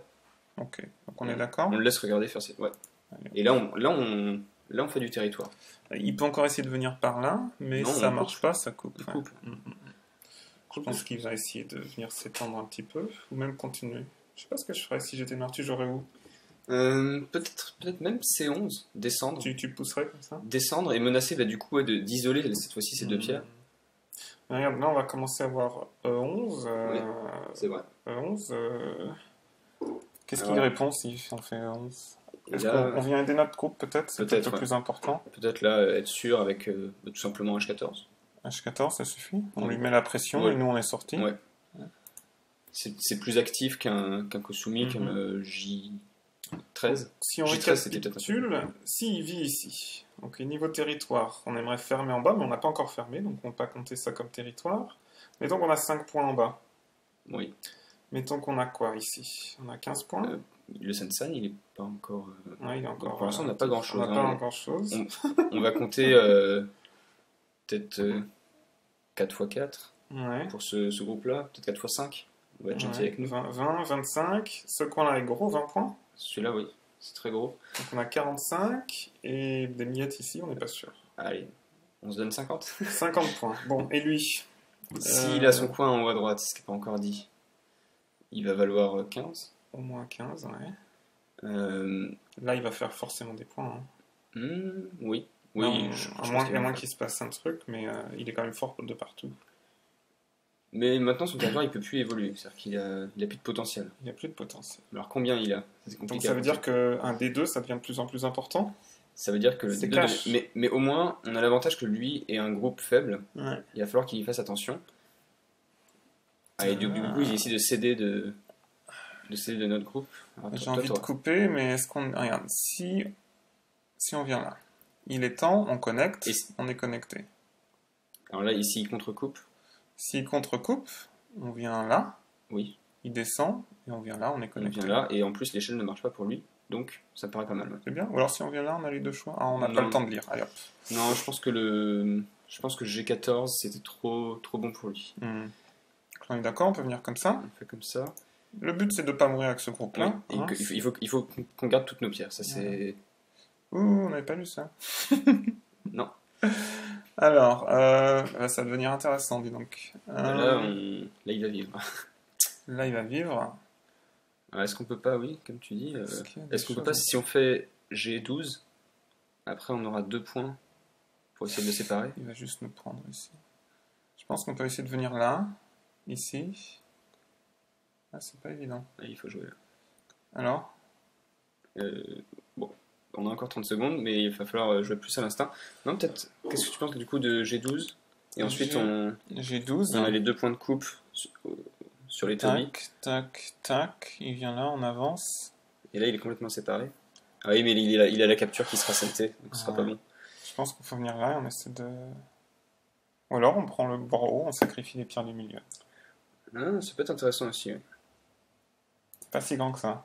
Ok, donc on est d'accord. On le laisse regarder faire ses. Ouais. Allez. Et là, on fait du territoire. Il peut encore essayer de venir par là, mais Non, ça on marche pas, ça coupe. Il ouais. coupe. Je pense qu'il va essayer de venir s'étendre un petit peu, ou même continuer. Je sais pas ce que je ferais si j'étais noir, tu jouerais où? Peut-être même C11, descendre. Tu pousserais comme ça? Descendre et menacer bah, du coup ouais, d'isoler cette fois-ci ces deux pierres. Regarde, là on va commencer à voir E11. Oui, c'est vrai. E11. Qu'est-ce qu'il Alors, répond si on fait E11? Et Est-ce là, qu'on vient aider notre groupe peut-être? C'est peut-être le ouais. plus important. Peut-être là être sûr avec tout simplement H14. H14, ça suffit. On Oui. lui met la pression Oui. et nous on est sortis. Ouais. C'est plus actif qu'un Kosumi, Mhm. comme J13. Si on J13, c'était peut-être récapitule, s'il vit ici, donc niveau territoire, on aimerait fermer en bas, mais on n'a pas encore fermé, donc on ne peut pas compter ça comme territoire. Mettons qu'on a 5 points en bas. Oui. Mettons qu'on a quoi ici? On a 15 points. Le Sensan, il est pas encore. Ouais, il est encore. Pour l'instant, on n'a pas grand-chose. On n'a hein. pas grand chose. On va compter peut-être 4 x 4 Ouais. pour ce groupe-là, peut-être 4 x 5. On va être gentil Ouais. avec nous. 20, 25. Ce coin-là est gros, 20 points. Celui-là, oui, c'est très gros. Donc on a 45. Et des miettes ici, on n'est pas sûr. Allez, on se donne 50. 50 points. Bon, et lui? S'il a son coin en haut à droite, ce qui n'est pas encore dit, il va valoir 15. Au moins 15, ouais. Euh, Là, il va faire forcément des points. Hein. Oui. Non, Oui, à moins qu'il se passe un truc, mais il est quand même fort de partout. Mais maintenant, son territoire, il peut plus évoluer. C'est-à-dire qu'il a plus de potentiel. Il n'y a plus de potentiel. Alors, combien il a? C'est Donc compliqué ça à veut compter. dire qu'un D2, ça devient de plus en plus important? Ça veut dire que le C'est D2 cash. mais au moins, on a l'avantage que lui est un groupe faible. Ouais. Il va falloir qu'il y fasse attention. Ah, et du coup, il essaie de céder de notre groupe. Alors, J'ai toi, envie de t'auras- couper, mais est-ce qu'on... Regarde, si on vient là, il est temps, on connecte, Et- on est connecté. Alors là, ici, il contre-coupe. S'il contre-coupe, on vient là, Oui, il descend, et on vient là, on est il connecté. vient là. Et en plus, l'échelle ne marche pas pour lui. Donc, ça me paraît pas mal. Ouais. C'est bien. Ou alors si on vient là, on a les deux choix. Ah, on n'a pas Non. le temps de lire. Allez hop. Non, je pense que G14, c'était trop bon pour lui. On est d'accord, on peut venir comme ça. On fait comme ça. Le but, c'est de ne pas mourir avec ce Ouais, groupe-là. et hein. il faut qu'on garde toutes nos pierres. Ça, c'est. Ouh, on n'avait pas lu ça. Non. Alors, ça va devenir intéressant, dis donc. Là, il va vivre. Là, il va vivre. Alors, est-ce qu'on peut pas, oui, comme tu dis, Est-ce qu'il y a des est-ce qu'on peut choses- pas, si on fait G12, après on aura 2 points pour essayer de le séparer? Il va juste nous prendre ici. Je pense qu'on peut essayer de venir là, ici. Ah, c'est pas évident. Ah, il faut jouer là. Alors, Bon, on a encore 30 secondes, mais il va falloir jouer plus à l'instinct. Non, peut-être, qu'est-ce que tu penses du coup de G12? Et ensuite, j'ai 12. on a les 2 points de coupe sur les tomies. Tac, tac, tac. Il vient là, on avance. Et là, il est complètement séparé. Ah oui, mais il a la capture qui sera saltée, donc ce sera pas bon. Je pense qu'il faut venir là et on essaie de... Ou alors on prend le bord haut, on sacrifie les pierres du milieu. Ah, ça peut être intéressant aussi. Ouais. C'est pas si grand que ça.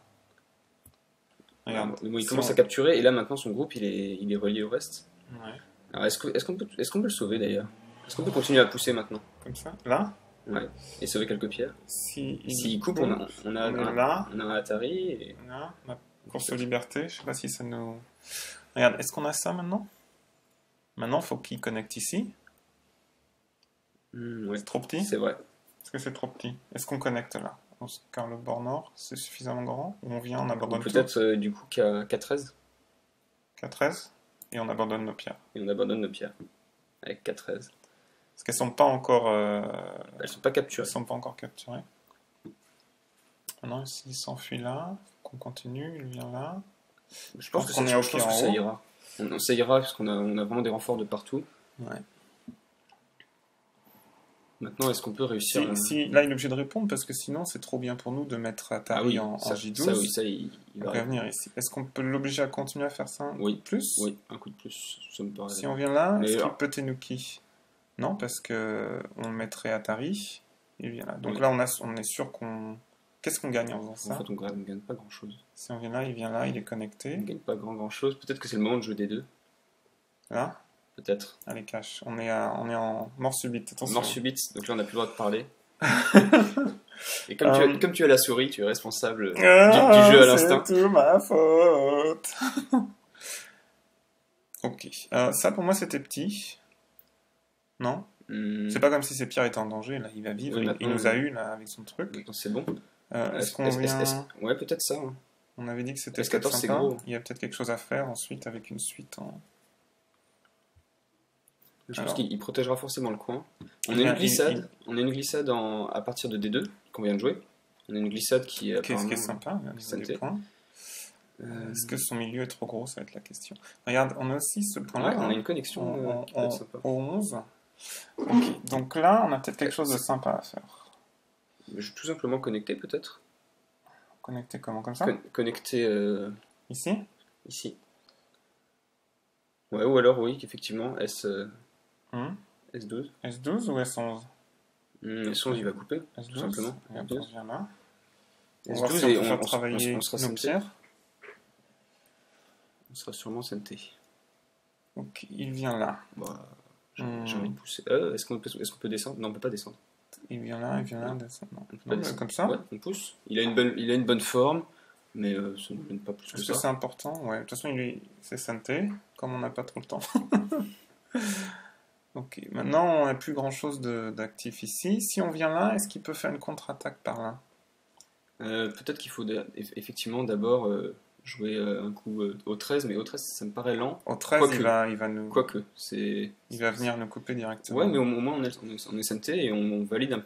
Regarde. Mais bon, il Si commence on- à capturer, et là maintenant son groupe il est relié au reste. Ouais. Alors est-ce qu'on peut le sauver d'ailleurs? Est-ce qu'on peut continuer à pousser maintenant? Comme ça. Là, Ouais. Et sauver quelques pierres? si S'il coupe, on a, on est là. on a un Atari. Et... Là, la course aux libertés. Je sais pas si ça nous. Regarde, est-ce qu'on a ça maintenant? Maintenant, il faut qu'il connecte ici. ouais, C'est trop petit? c'est vrai. Est-ce que c'est trop petit? Est-ce qu'on connecte là? Car le bord nord, c'est suffisamment grand? Ou on vient, on Ou abandonne tout? peut-être du coup qu'à 13 4-13 et on abandonne nos pierres. et on abandonne nos pierres avec 4-13. Parce qu'elles sont pas encore, Elles sont pas capturées. elles sont pas encore capturées. Maintenant, s'il s'enfuit là, qu'on continue, il vient là. Je pense que qu'on est je OK pense en que ça haut. ira. Ça ira parce on a vraiment des renforts de partout. Ouais. Maintenant, est-ce qu'on peut réussir Là, il est obligé de répondre parce que sinon, c'est trop bien pour nous de mettre Atari en ça, J12. ça, oui, ça, il Il va va venir ici. Est-ce qu'on peut l'obliger à continuer à faire ça? Oui. Plus? Oui, un coup de plus, ça me paraît. Si on vient là, Mais est-ce qu'il alors- peut Tenuki? Non, parce que on mettrait Atari. Il vient là. Donc Oui. là, on est sûr qu'on. Qu'est-ce qu'on gagne en faisant En ça? fait, on ne gagne pas grand-chose. Si on vient là, il vient là, il est On connecté. ne gagne pas grand-chose. Peut-être que c'est le moment de jouer des deux. Là, Peut-être. allez, cache. On est en mort subite. Attention. Mort subite, donc là, on n'a plus le droit de parler. Et Euh, comme tu as la souris, tu es responsable du Ah, jeu à l'instinct. c'est tout ma faute. Ok. Ça, pour moi, c'était petit. Non? C'est pas comme si ses pierres étaient en danger. Là, il va vivre. Oui, Il maintenant, nous a eu là avec son truc. Maintenant, c'est bon. Est-ce qu'on vient... Ouais, peut-être ça. Hein. On avait dit que c'était Est-ce peut-être 14, c'est sympa. gros. Il y a peut-être quelque chose à faire ensuite avec une suite en... Je pense Alors. qu'il protégera forcément le coin. On Il a a- une glissade. On a une glissade à partir de D2 qu'on vient de jouer. On a une glissade qui est Qu'est-ce qui est apparemment- sympa, au niveau santé. des points. Euh, Est-ce que son milieu est trop gros? Ça va être la question. Regarde, on a aussi ce point-là. ouais, on a hein, une connexion qui peut être sympa. au 11. Ok, donc là, on a peut-être quelque chose de sympa à faire. Je vais tout simplement connecter peut-être. Connecter comment? Comme ça? Connecter Ici? ici. Ouais, ou alors oui, effectivement, S12. S12 ou S11? S11 il va couper, tout S12? simplement. Et après, on vient là. On va S12 voir si on et peut faire on travailler sera nos santé. pierres. On sera sûrement santé. Ok, il vient là. Bah, j'ai Hmm. envie de pousser. Est-ce qu'on peut descendre? Non, on peut pas descendre. Il vient là, il vient là. Descend. Non. On peut pas Non, mais descendre. comme ça? Ouais, on pousse. Il a une bonne forme, mais ça ne donne pas plus que Est-ce que ça. c'est important? Ouais, de toute façon, c'est santé, comme on n'a pas trop le temps. Ok, maintenant, on n'a plus grand-chose d'actif ici. Si on vient là, est-ce qu'il peut faire une contre-attaque par là? Peut-être qu'il faut effectivement d'abord jouer un coup au 13, mais au 13 ça me paraît lent. Au 13, Quoique. il va nous... Quoique, c'est. Il va venir nous couper directement. Ouais, mais au moins on est santé et on valide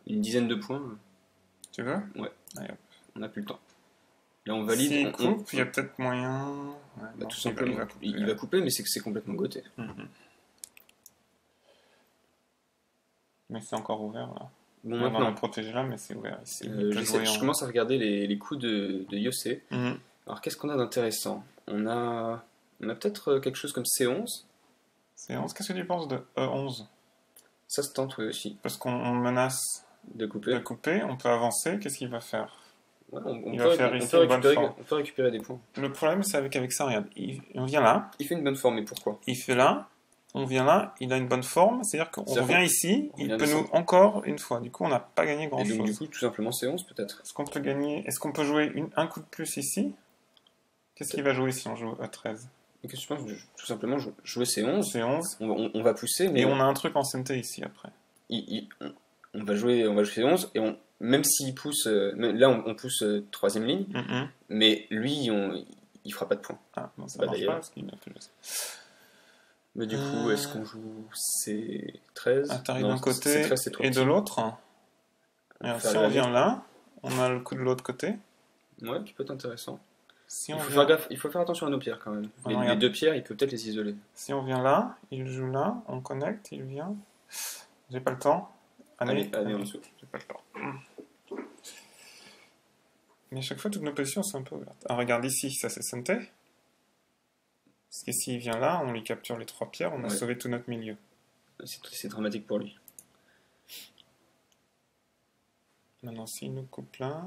une dizaine de points. Tu veux? On n'a plus le temps. Là on valide. S'il on- coupe, il y a peut-être moyen... Ouais, bah, non, tout simplement, il va couper, mais c'est complètement goté. Mhm. Mais c'est encore ouvert, là. Bon, On va maintenant, le protéger là, mais c'est ouvert ici. Il peut j'essaie- jouer je en- commence à regarder les coups de Yossé. Mhm. Alors qu'est-ce qu'on a d'intéressant? On a peut-être quelque chose comme C11. C'est 11. Qu'est-ce que tu penses de E11? Ça se tente oui, aussi Parce qu'on menace de de couper. couper, on peut avancer, qu'est-ce qu'il va faire? Ouais, Il va faire ici une bonne forme. on peut récupérer des points. Le problème, c'est avec ça, regarde. On vient là, Il fait une bonne forme, mais pourquoi? il fait là, on vient là, il a une bonne forme, c'est-à-dire qu'on C'est-à-dire revient ici, on il vient peut nous descendre. encore une fois. Du coup, on n'a pas gagné Et donc du grand-chose. coup, tout simplement C11 peut-être. Est-ce qu'on peut gagner? Est-ce qu'on peut jouer un coup de plus ici? Qu'est-ce qu'il va jouer si on joue E13? Et qu'est-ce que tu penses tout simplement jouer C11. C'est 11. On va pousser, mais Et on a un truc en CMT ici après. on va jouer C11 et même s'il pousse, là on pousse troisième ligne, Mhm. mais lui il fera pas de points. Ah, non, ça Bah, marche d'ailleurs. pas parce qu'il a plus le... Mais du coup, est-ce qu'on joue C13? Atari Non, d'un côté C13 c'est trop et de petit. l'autre. Regarde, Faire si la on vient ligne. là, on a le coup de l'autre côté. Ouais, qui peut être intéressant. Si Il on, faut vient... faire gaffe, il faut faire attention à nos pierres quand même. Ah, Les regarde. deux pierres, il peut peut-être les isoler. si on vient là, il joue là, on connecte, il vient. J'ai pas le temps. Allez, en dessous. J'ai pas le temps. Mais à chaque fois, toutes nos positions sont un peu ouvertes. Ah, regarde ici, ça c'est santé. Parce que s'il vient là, on lui capture les 3 pierres, on a Ouais. sauvé tout notre milieu. C'est dramatique pour lui. Maintenant, s'il nous coupe là.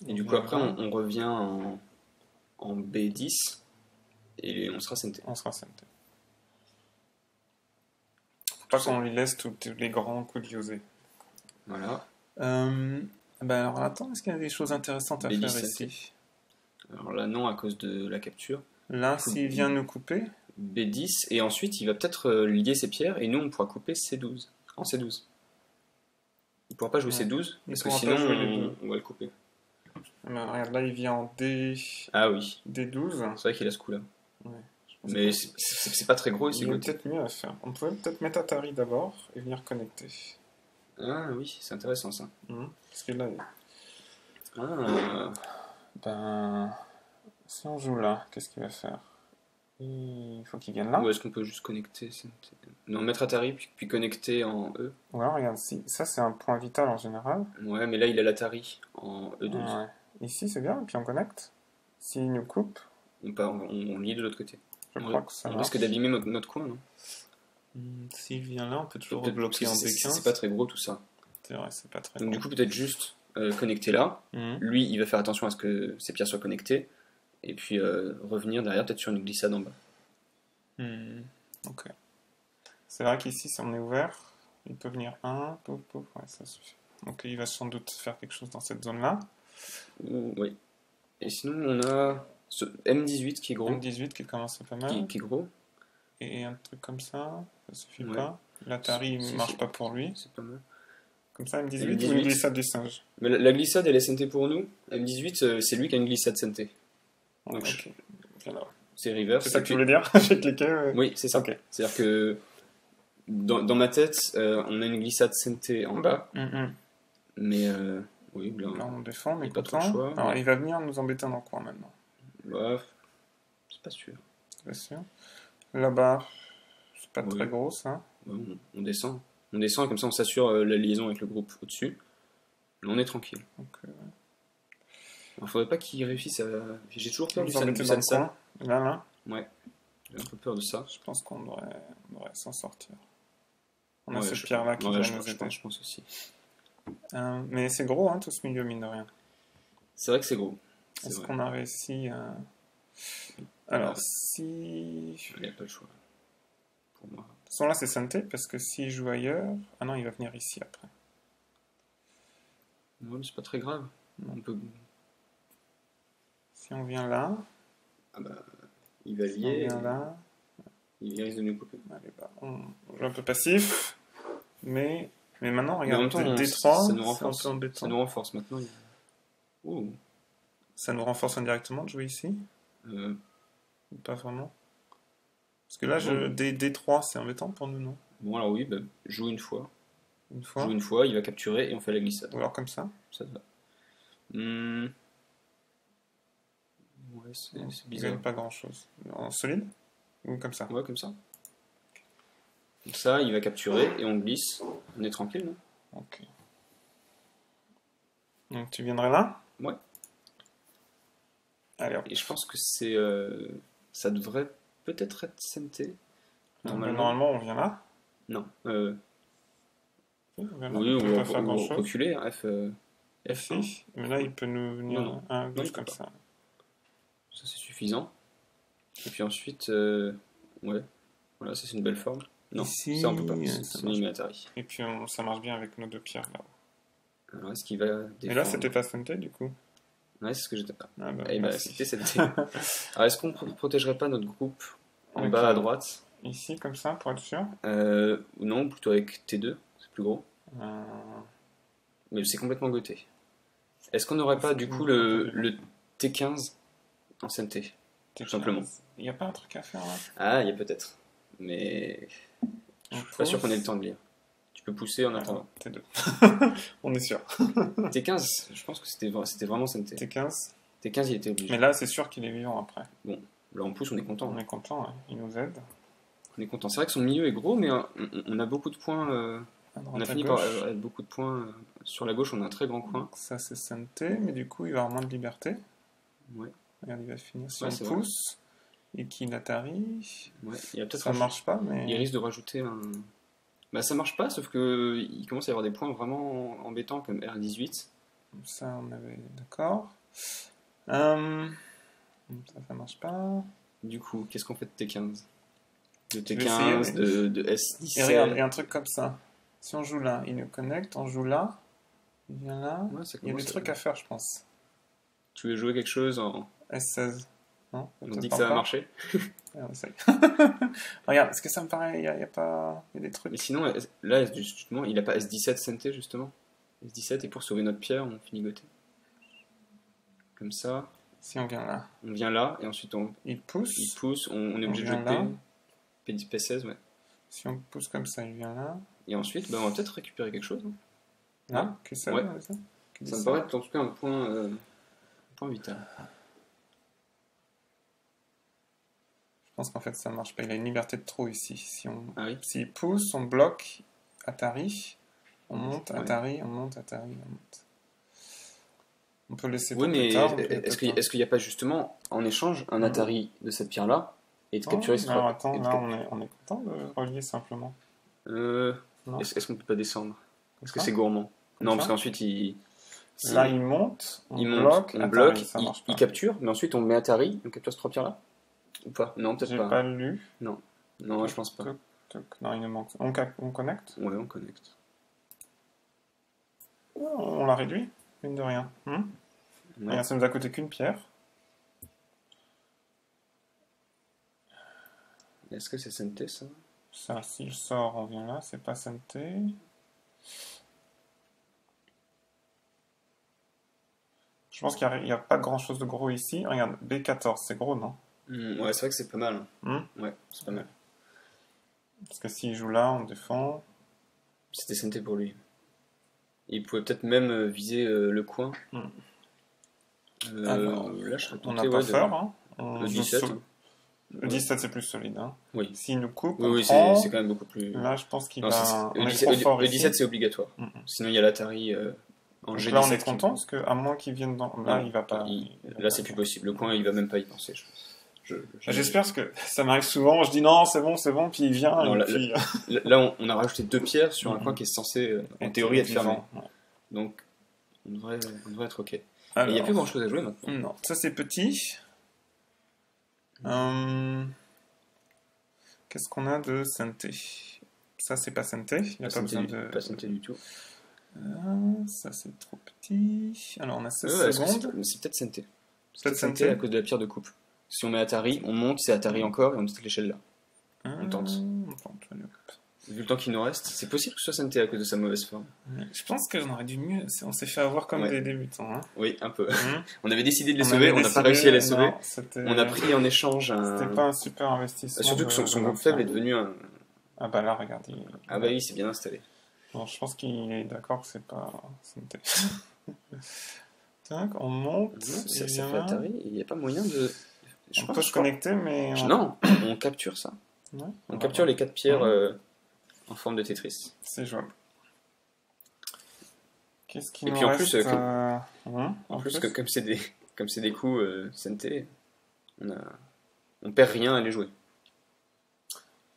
Et du coup, vient après, là. on revient en B10 et on sera CNT. On sera CNT. Faut pas qu'on lui laisse tous les grands coups de Yosé. Voilà. Alors attends, est-ce qu'il y a des choses intéressantes à B10, faire CNT. ici? Alors là, non, à cause de la capture. Là, s'il vient nous couper, B10, et ensuite il va peut-être lier ses pierres, et nous on pourra couper C12, en C12. Il pourra pas jouer Ouais. C12, Il parce que pourra sinon pas jouer les deux. on va le couper. regarde, là il vient en Ah oui, D12. c'est vrai qu'il a ce coup-là. Ouais, je pense Mais que- c'est pas très gros et c'est il y a goûté. peut-être mieux à faire. On pourrait peut-être mettre Atari d'abord et venir connecter. Ah oui, c'est intéressant ça. Parce que là, Ah, si on joue là, qu'est-ce qu'il va faire? Il faut qu'il vienne là. ou est-ce qu'on peut juste connecter Non, mettre Atari puis connecter en E. Ou alors, regarde, ça c'est un point vital en général. Ouais, mais là il a l'Atari en E12. Ouais. Ici c'est bien, et puis on connecte. S'il nous coupe, On lie de l'autre côté. je crois que ça On marche. risque d'abîmer notre coin, non? S'il vient là, on peut toujours Peut-être bloquer en parce que B15. c'est pas très gros tout ça. C'est vrai, c'est pas très Donc bon. du coup peut-être juste connecter là. Mhm. Lui il va faire attention à ce que ses pierres soient connectées. Et puis revenir derrière peut-être sur une glissade en bas. Ok. C'est vrai qu'ici, si on est ouvert, il peut venir un, pouf, pouf, ouais, ça suffit. Donc il va sans doute faire quelque chose dans cette zone-là. Oui. Et sinon on a ce M18 qui est gros. M18 qui commence pas mal. Qui est gros. Et un truc comme ça suffit Ouais. pas. L'Atari ne marche pas pour lui. C'est pas mal. Comme ça, M18, M18. ou une glissade du singe. Mais la glissade elle est SNT pour nous. M18 c'est lui qui a une glissade SNT. Ouais, Donc, ok. Bien là. C'est reverse. C'est ça Et que tu puis- voulais dire? J'ai cliqué. Ouais. Oui, c'est ça. Ok. C'est-à-dire que dans ma tête, on a une glissade SNT en bas. Mais oui, bien. Là, on défend, mais Il y a pas trop de content. choix, Alors, mais- il va venir nous embêter dans le coin maintenant. Bah, c'est pas sûr. Bien sûr. Là-bas, c'est pas Oui. très gros ça. Ouais, on descend. On descend et comme ça on s'assure la liaison avec le groupe au-dessus. Là on est tranquille. Donc, Il faudrait pas qu'il réussisse à. J'ai toujours peur du nous embêter du dans le Sansan. coin. Là. Ouais. J'ai un peu peur de ça. Je pense qu'on devrait s'en sortir. On a Ouais, cette pierre-là qui ouais, va je nous pense- je aider. pense- je pense aussi. Mais c'est gros, hein, tout ce milieu, mine de rien. C'est vrai que c'est gros. C'est Est-ce vrai. qu'on a réussi à... Alors, Ouais. si... Il n'y a pas le choix. Pour moi. De toute façon, là, c'est santé, parce que s'il joue ailleurs... Ah non, il va venir ici, après. Ouais, mais c'est pas très grave. Non. On peut. Si on vient là... Ah bah. Il va Si on lier. vient là... Il risque de nous couper. Allez, bah, on joue un peu passif. Mais maintenant, Mais en regarde, même temps, D3, ça nous c'est un renforce. peu embêtant. Ça nous renforce maintenant. Ouh. Ça nous renforce indirectement de jouer ici? Euh, Ou pas vraiment? Parce que là, Non. D3, c'est embêtant pour nous, non? Bon alors oui, bah, joue une fois. Une fois? Joue une fois, il va capturer et on fait la glissade. Ou alors comme ça? Ça te va. Ouais, c'est Il bizarre. gagne pas grand-chose. En solide? Ou comme ça? Ouais, comme ça. Comme ça, il va capturer et on glisse. On est tranquille, non? Ok. Donc tu viendrais là? Ouais. Allez, hop. Et je pense que c'est. Ça devrait peut-être être CNT. Normalement, on vient là. Non. On vient là. Oui, On peut ou pas faire grand-chose. reculer. F1. Ici. Mais là, il peut nous venir Non. à gauche il peut comme pas. ça. Ça, c'est suffisant. Et puis ensuite. Ouais. Voilà, ça, c'est une belle forme. Non, Ici, ça, on peut pas. ça C'est marche une Atari. Et puis ça marche bien avec nos deux pierres là. Alors, est-ce qu'il va défendre? Et là, c'était pas santé du coup. Ouais, c'est ce que j'étais pas. Ah bah, Eh ben, merci. c'était CNT. Alors, est-ce qu'on protégerait pas notre groupe en Ok. bas à droite? Ici, comme ça, pour être sûr. Ou non, plutôt avec T2, c'est plus gros. Euh, Mais c'est complètement goté. Est-ce qu'on n'aurait pas C'est du tout coup goté. le T15 en CNT? Tout simplement. Il n'y a pas un truc à faire là? Ah, il y a peut-être. Mais je suis pas sûr qu'on ait le temps de lire. Tu peux pousser en attendant. T2. On est sûr. T15, je pense que c'était vraiment CNT. T15. T15, il était obligé. Mais là, c'est sûr qu'il est vivant après. Là, on pousse, on est content. On est content, ouais. Il nous aide. On est content. C'est vrai que son milieu est gros, mais on a beaucoup de points. À droite, On a à fini par gauche. avoir beaucoup de points. Sur la gauche, on a un très grand coin. Donc ça, c'est santé, mais du coup, il va avoir moins de liberté. Ouais. Regarde, il va finir si Ouais, on c'est vrai. pousse. Et qu'il Atari. Ouais. Il y a peut-être Ça un- marche pas, mais. Il risque de rajouter un. Bah, ça marche pas, sauf que il commence à y avoir des points vraiment embêtants comme R18. Ça, on avait. D'accord. Ça marche pas. Du coup, qu'est-ce qu'on fait de T15? De Je vais T15, essayer, de Et S17. regarde, il y a un truc comme ça. Si on joue là, il nous connecte, on joue là, il vient là. Ouais, ça Il y a des commence trucs à faire, je pense. Tu veux jouer quelque chose en... S16. Non, On peut-être dit que pas ça va encore. marcher. Ouais, on essaye. Regarde, est-ce que ça me paraît, il y a pas, il y a des trucs. Mais sinon, là, justement, il a pas S17 SNT, justement. S17, et pour sauver notre pierre, on finit goté. Comme ça, Si on vient là, on vient là, et ensuite il il pousse. pousse, on est On obligé de jouer vient là. P10, P16, ouais. Si on pousse comme ça, il vient là. Et ensuite, bah, on va peut-être récupérer quelque chose. Hein. Là, Q16, Ouais. ça Ça me paraît être en tout cas un point vital. Je pense qu'en fait ça marche pas. Il a une liberté de trop ici. Ah oui. S'il pousse, on bloque Atari. On monte Ouais. Atari, on monte Atari, on monte. On peut laisser Oui, pour mais plus tard. est-ce qu'il n'y a pas justement, en échange, un Atari de cette pierre-là, et de capturer ce alors trois... attends, et de là cap- on est content de relier simplement. Euh, Non. est-ce qu'on peut pas descendre? Comme Est-ce que ça c'est gourmand? Comme Non, ça parce qu'ensuite, Là il monte, il monte, bloque, on Atari, bloque, ça il marche pas. capture, mais ensuite on met Atari, on capture ces trois pierres-là? Ou pas? Non, peut-être J'ai pas. pas lu. Non, je pense pas. Non, il nous manque. On connecte. Ouais, on connecte. On l'a réduit, mine de rien. Ouais. Regarde, ça nous a coûté qu'une pierre. Est-ce que c'est SNT, ça? Ça, s'il sort, on vient là, c'est pas santé. Je pense qu'il n'y a pas grand chose de gros ici. Regarde, B14, c'est gros, non? Ouais, c'est vrai que c'est pas mal. Ouais, c'est pas mal. Parce que s'il joue là, on défend. C'était SNT pour lui. Il pouvait peut-être même viser le coin. Alors, là, je serais on tenté, n'a pas ouais, peur. Hein. Le 17. Le 17, c'est plus solide. Hein. Oui. S'il nous coupe, Oui, on oui, prend. c'est quand même beaucoup plus... Là, je pense qu'il Non, va... On le est 17, trop fort le ici. 17, c'est obligatoire. Sinon, il y a l'Atari en Donc G17. là, on est content, parce qu'à moins qu'il vienne dans... Là, Non, il va pas... Là, c'est plus possible. Le coin, il va même pas y penser, je pense. J'espère, parce que ça m'arrive souvent. Je dis non, c'est bon, puis il vient. Non, et là, puis... là, on a rajouté 2 pierres sur un coin qui est censé, en théorie, être fermé. Ouais. Donc, on devrait être OK. Alors, Et il n'y a plus grand-chose à jouer maintenant. Non, ça c'est petit. Qu'est-ce qu'on a de santé? Ça c'est pas santé. Il n'y a pas besoin de. Pas santé du tout. Ça c'est trop petit. Alors on a 16 est-ce que secondes. c'est peut-être santé. C'est Peut-être peut-être santé santé. à cause de la pierre de coupe. Si on met Atari, on monte, c'est Atari encore, et on monte cette échelle là. On tente. allez, hop. Vu le temps qu'il nous reste, c'est possible que ce soit santé à cause de sa mauvaise forme. Je pense qu'on aurait dû mieux. On s'est fait avoir comme Ouais. des débutants. Hein. Oui, un peu. Hum. On avait décidé de les On sauver, avait on n'a pas décidé- réussi à les sauver. non, c'était- On a pris en échange un... C'était pas un super investissement. Surtout que son groupe faible est devenu un... Ah bah là, regarde. Ah bah oui, c'est bien installé. Bon, je pense qu'il est d'accord que c'est pas santé. Tac, on monte. Non, ça il fait vient là. Atari, il n'y a pas moyen de... On peut se connecter, mais... Non, on capture ça. Ouais, On capture les 4 pierres Ouais. en forme de Tetris. C'est jouable. Qu'est-ce qui Et nous puis en reste plus, en plus que comme c'est des coups SNT, on perd rien à les jouer.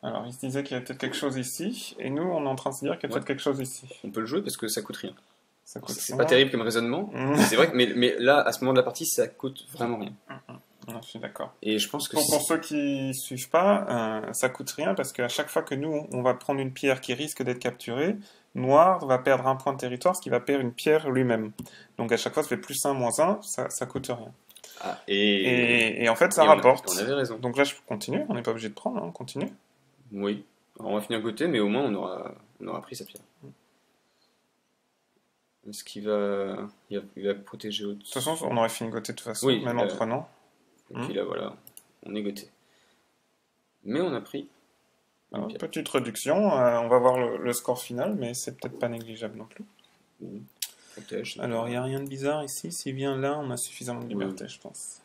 Alors, il se disait qu'il y avait peut-être quelque chose ici, et nous, on est en train de se dire qu'il y a peut-être quelque chose ici. On peut le jouer parce que ça coûte rien. Ça coûte C'est rien. pas terrible comme raisonnement. C'est vrai que mais là, à ce moment de la partie, ça coûte vraiment rien. Je suis d'accord. Et je pense que Pour ceux qui suivent pas, ça coûte rien parce qu'à chaque fois que nous, on va prendre une pierre qui risque d'être capturée, Noir va perdre un point de territoire, ce qui va perdre une pierre lui-même. Donc à chaque fois, ça fait plus 1, moins 1, ça coûte rien. Ah, Et en fait, ça et rapporte. on avait raison. Donc là, je continue, on n'est pas obligé de prendre, hein, on continue. Oui. Alors, on va finir côté, mais au moins on aura pris sa pierre. Est-ce qu'il va protéger autre... De toute façon, on aurait fini côté de toute façon, Oui, même en prenant. Et puis là, voilà, on est goté. Mais on a pris une Alors, pierre. petite réduction, on va voir le score final, mais c'est peut-être pas négligeable non plus. Protège. Alors, il n'y a rien de bizarre ici. S'il vient là, on a suffisamment de liberté, je pense.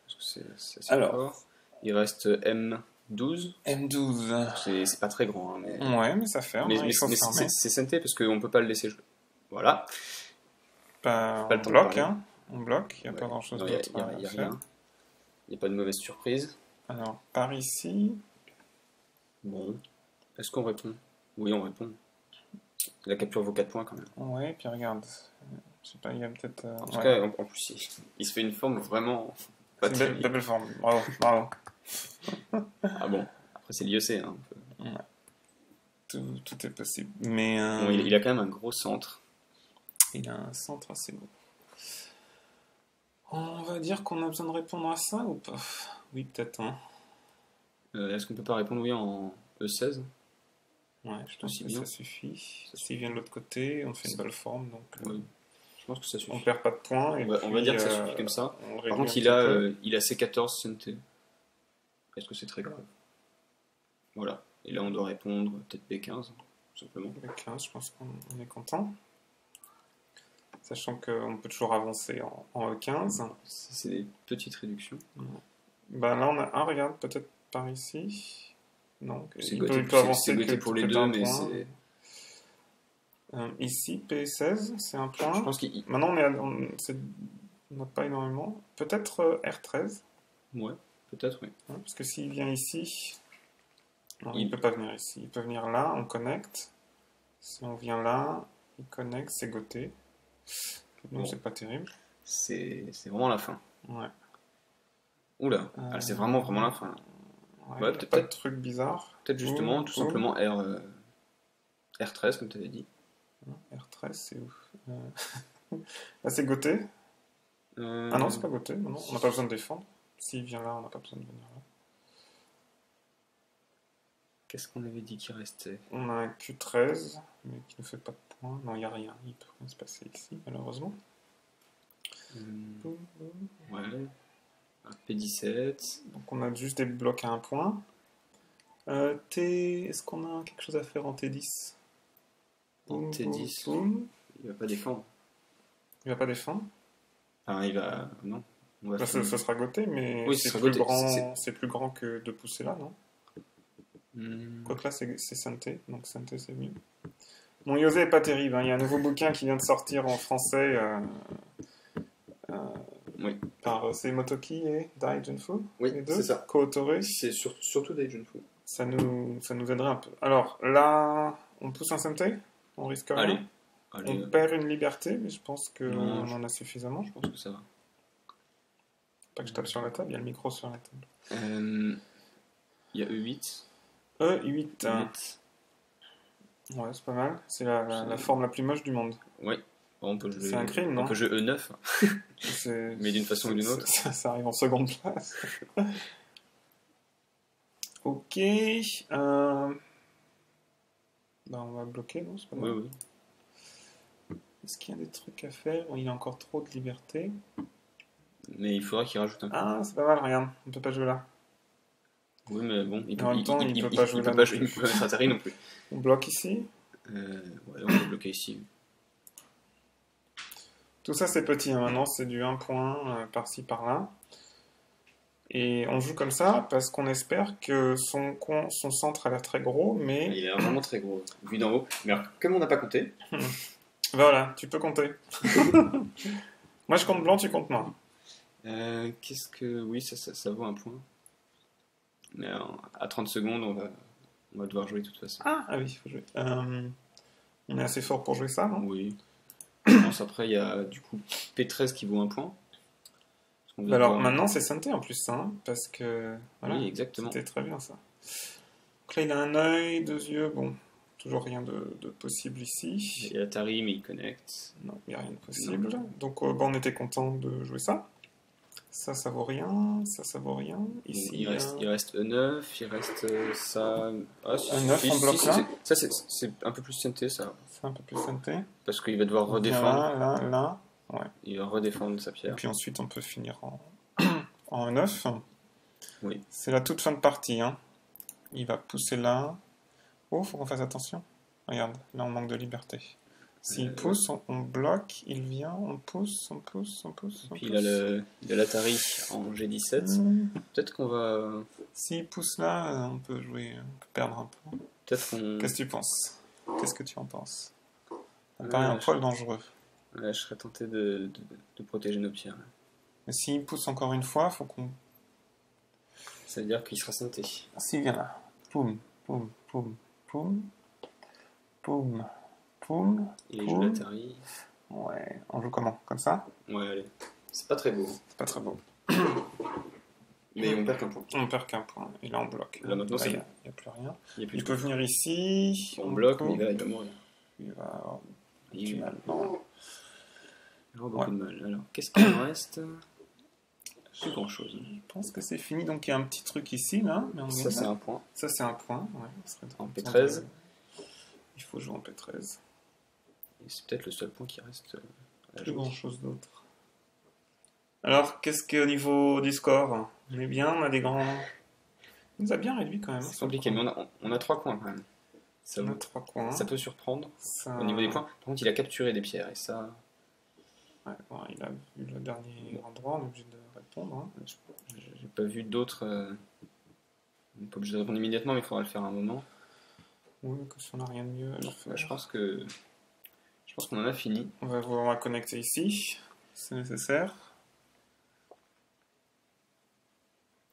Parce que c'est assez Alors. fort. Il reste M12. M12. C'est pas très grand, hein, mais... Ouais, mais ça ferme. Mais, hein, mais il faut fermer. c'est SNT parce qu'on peut pas le laisser jouer. Voilà. Bah, pas on le temps de bloque, parler. hein. On bloque, il n'y a Ouais. pas grand chose Non, y a d'autre à faire. rien. Il n'y a pas de mauvaise surprise. Alors, par ici. Bon. Est-ce qu'on répond? Oui, on répond. La capture vaut 4 points quand même. Ouais, puis regarde. Je sais pas, il y a peut-être. En tout ouais. cas, en plus, il se fait une forme vraiment pas C'est terrible. une belle forme. Bravo, bravo. Ah bon, après c'est l'IEC. Hein. Ouais. Tout est possible. Mais Bon, il a quand même un gros centre. il a un centre assez beau. On va dire qu'on a besoin de répondre à ça ou pas? Oui, peut-être. Hein. Est-ce qu'on peut pas répondre oui en E16? Ouais, je pense Aussi que bien. ça suffit. S'il vient de l'autre côté, on fait une belle forme. Donc, Ouais, je pense que ça on suffit. perd pas de points. Et On va puis, dire que ça suffit comme ça. on Par réduit contre, un petit peu. il a C14 CNT. Est-ce que c'est très grave? Voilà. Et là, on doit répondre peut-être B15, tout simplement. Avec 15, je pense qu'on est content. Sachant qu'on peut toujours avancer en E15. C'est des petites réductions. Ben là, on a. Ah, regarde, peut-être par ici. Non, C'est il goûté peut avancer que pour les que deux, d'un mais point. c'est. Ici, P16, c'est un Je point. pense qu'il. Maintenant, on n'a pas énormément. Peut-être R13. Ouais, peut-être, oui. Hein, parce que s'il vient ici. Non, il Il- ne peut pas venir ici. Il peut venir là, on connecte. Si on vient là, il connecte, c'est goté. Non, Bon. c'est pas terrible. C'est vraiment la fin. Ouais. Oula, c'est vraiment la fin. Ouais, Ouais, y a peut-être- pas de truc bizarre. Peut-être justement, Boum, tout boum. simplement R13, comme tu avais dit. R13, c'est où Là, c'est goté. Ah non, c'est pas goté. Non, on n'a pas besoin de défendre. S'il vient là, on n'a pas besoin de venir là. Qu'est-ce qu'on avait dit qui restait? On a un Q13, mais qui ne fait pas de points. Non, il n'y a rien. Il peut rien se passer ici, malheureusement. Boum, boum. Ouais. Un P17. Donc on a juste des blocs à un point. Est-ce qu'on a quelque chose à faire en T10? En Boum, T10. boum, boum. Il va pas défendre. Il va pas défendre. Enfin, il va. Non. On va Bah, faire- ce sera goté, mais Oui, ce c'est sera plus goté. grand. C'est plus grand que de pousser là, non? Hmm. Quoique là, c'est Santé, donc Santé, c'est mieux. Mon Yosé est pas terrible. Hein. Il y a un nouveau bouquin qui vient de sortir en français Oui. par c'est Motoki et Dai Junfu. Oui, les deux, c'est ça. co-autorés. C'est surtout des Junfu. Ça nous aiderait un peu. Alors là, on pousse un Santé? On risque rien? Allez. On perd une liberté, mais je pense qu'on Non, en a suffisamment. Je pense que ça va. Pas que je tape sur la table, il y a le micro sur la table. Il y a E8. E8. 8. Ouais, c'est pas mal. C'est la forme la plus moche du monde. Ouais. On peut jouer. C'est un crime, non? On peut jouer E9. Mais d'une façon ou d'une autre. Ça arrive en seconde place. Ok. Bah, on va bloquer, non? C'est pas Oui, mal. oui. Est-ce qu'il y a des trucs à faire? Il a encore trop de liberté. Mais il faudra qu'il rajoute un peu. Ah, c'est pas mal, regarde. On peut pas jouer là. Oui, mais bon, il En même temps, il peut pas jouer là peut pas non jouer plus. il peut pas mettre Atari non plus. On bloque ici. Ouais, on va bloquer ici. Tout ça, c'est petit. Hein. Maintenant, c'est du 1 point par-ci, par-là. Et on joue comme ça parce qu'on espère que son centre a l'air très gros, mais... Il est vraiment très gros, vu d'en haut. Mais alors, comme on n'a pas compté, Voilà, tu peux compter. Moi, je compte blanc, tu comptes noir. qu'est-ce que... Oui, ça vaut un point. Mais à 30 secondes, on va devoir jouer de toute façon. Ah oui, il faut jouer. On est assez fort pour jouer ça, non? Oui. Je pense après, il y a du coup P13 qui vaut un point. Parce qu'on vient de Alors voir- maintenant, c'est Santé en plus, hein, parce que... Voilà, Oui, exactement. c'était très bien, ça. Donc là, il a un œil, 2 yeux, bon... Toujours rien de possible ici. Il y a Atari, mais il connecte. Non, il n'y a rien de possible. Donc on était content de jouer ça. Ça vaut rien. Ça vaut rien. Ici, Il reste E9, il reste ça. Ah, E9, on bloque là. Ça, c'est un peu plus santé, ça. c'est un peu plus santé. Parce qu'il va devoir On vient redéfendre. là. Ouais. Il va redéfendre sa Et pierre. puis ensuite, on peut finir en E9. Oui. C'est la toute fin de partie. Hein. Il va pousser là. Oh, faut qu'on fasse attention. Regarde, là, on manque de liberté. S'il pousse, on bloque, il vient, on pousse. Puis il a l'Atari en G17. Peut-être qu'on va. S'il pousse là, on peut jouer, on peut perdre un peu. Peut-être qu'on. Qu'est-ce que tu penses? Qu'est-ce que tu en penses? Ça me paraît un je- poil dangereux. Ouais, je serais tenté de protéger nos pierres. Mais s'il pousse encore une fois, faut qu'on... Ça veut dire qu'il sera santé. S'il vient là. Poum, poum, poum, poum. Poum, poum. Il joue poum. l'Atari. Ouais, on joue comment? Comme ça? Ouais, allez. C'est pas très beau. C'est pas très beau. Mais on perd qu'un point. On perd qu'un point. Il est en bloc. Là, maintenant, il c'est n'y a plus rien. Il y a plus Il de peut venir ici. on bloque, mais là, il va mourir. Il va avoir Il du va mal. Non. avoir beaucoup de mal. Alors, qu'est-ce qu'il en reste? Plus grand-chose. Je pense que c'est fini. Donc il y a un petit truc ici, là. Mais on Ça, gagne. c'est un point. Ça, c'est un point. Ouais, ça serait En temps P13. Il faut jouer en P13. Et c'est peut-être le seul point qui reste à Plus jouer. grand chose d'autre. Alors, qu'est-ce qu'au niveau du score? On est bien, on a des grands. Il nous a bien réduit quand même. C'est compliqué, mais on a 3 coins quand même. Ça, On a 3 coins. ça peut surprendre Ça- au niveau des points. Par contre, il a capturé des pierres et ça, Ouais, bon, il a vu le dernier endroit, on est obligé de répondre. Hein. j'ai pas vu d'autres. On n'est pas obligé de répondre immédiatement, mais il faudra le faire à un moment. Oui, que si on n'a rien de mieux à faire. Je pense qu'on en a fini. On va connecter ici, c'est nécessaire.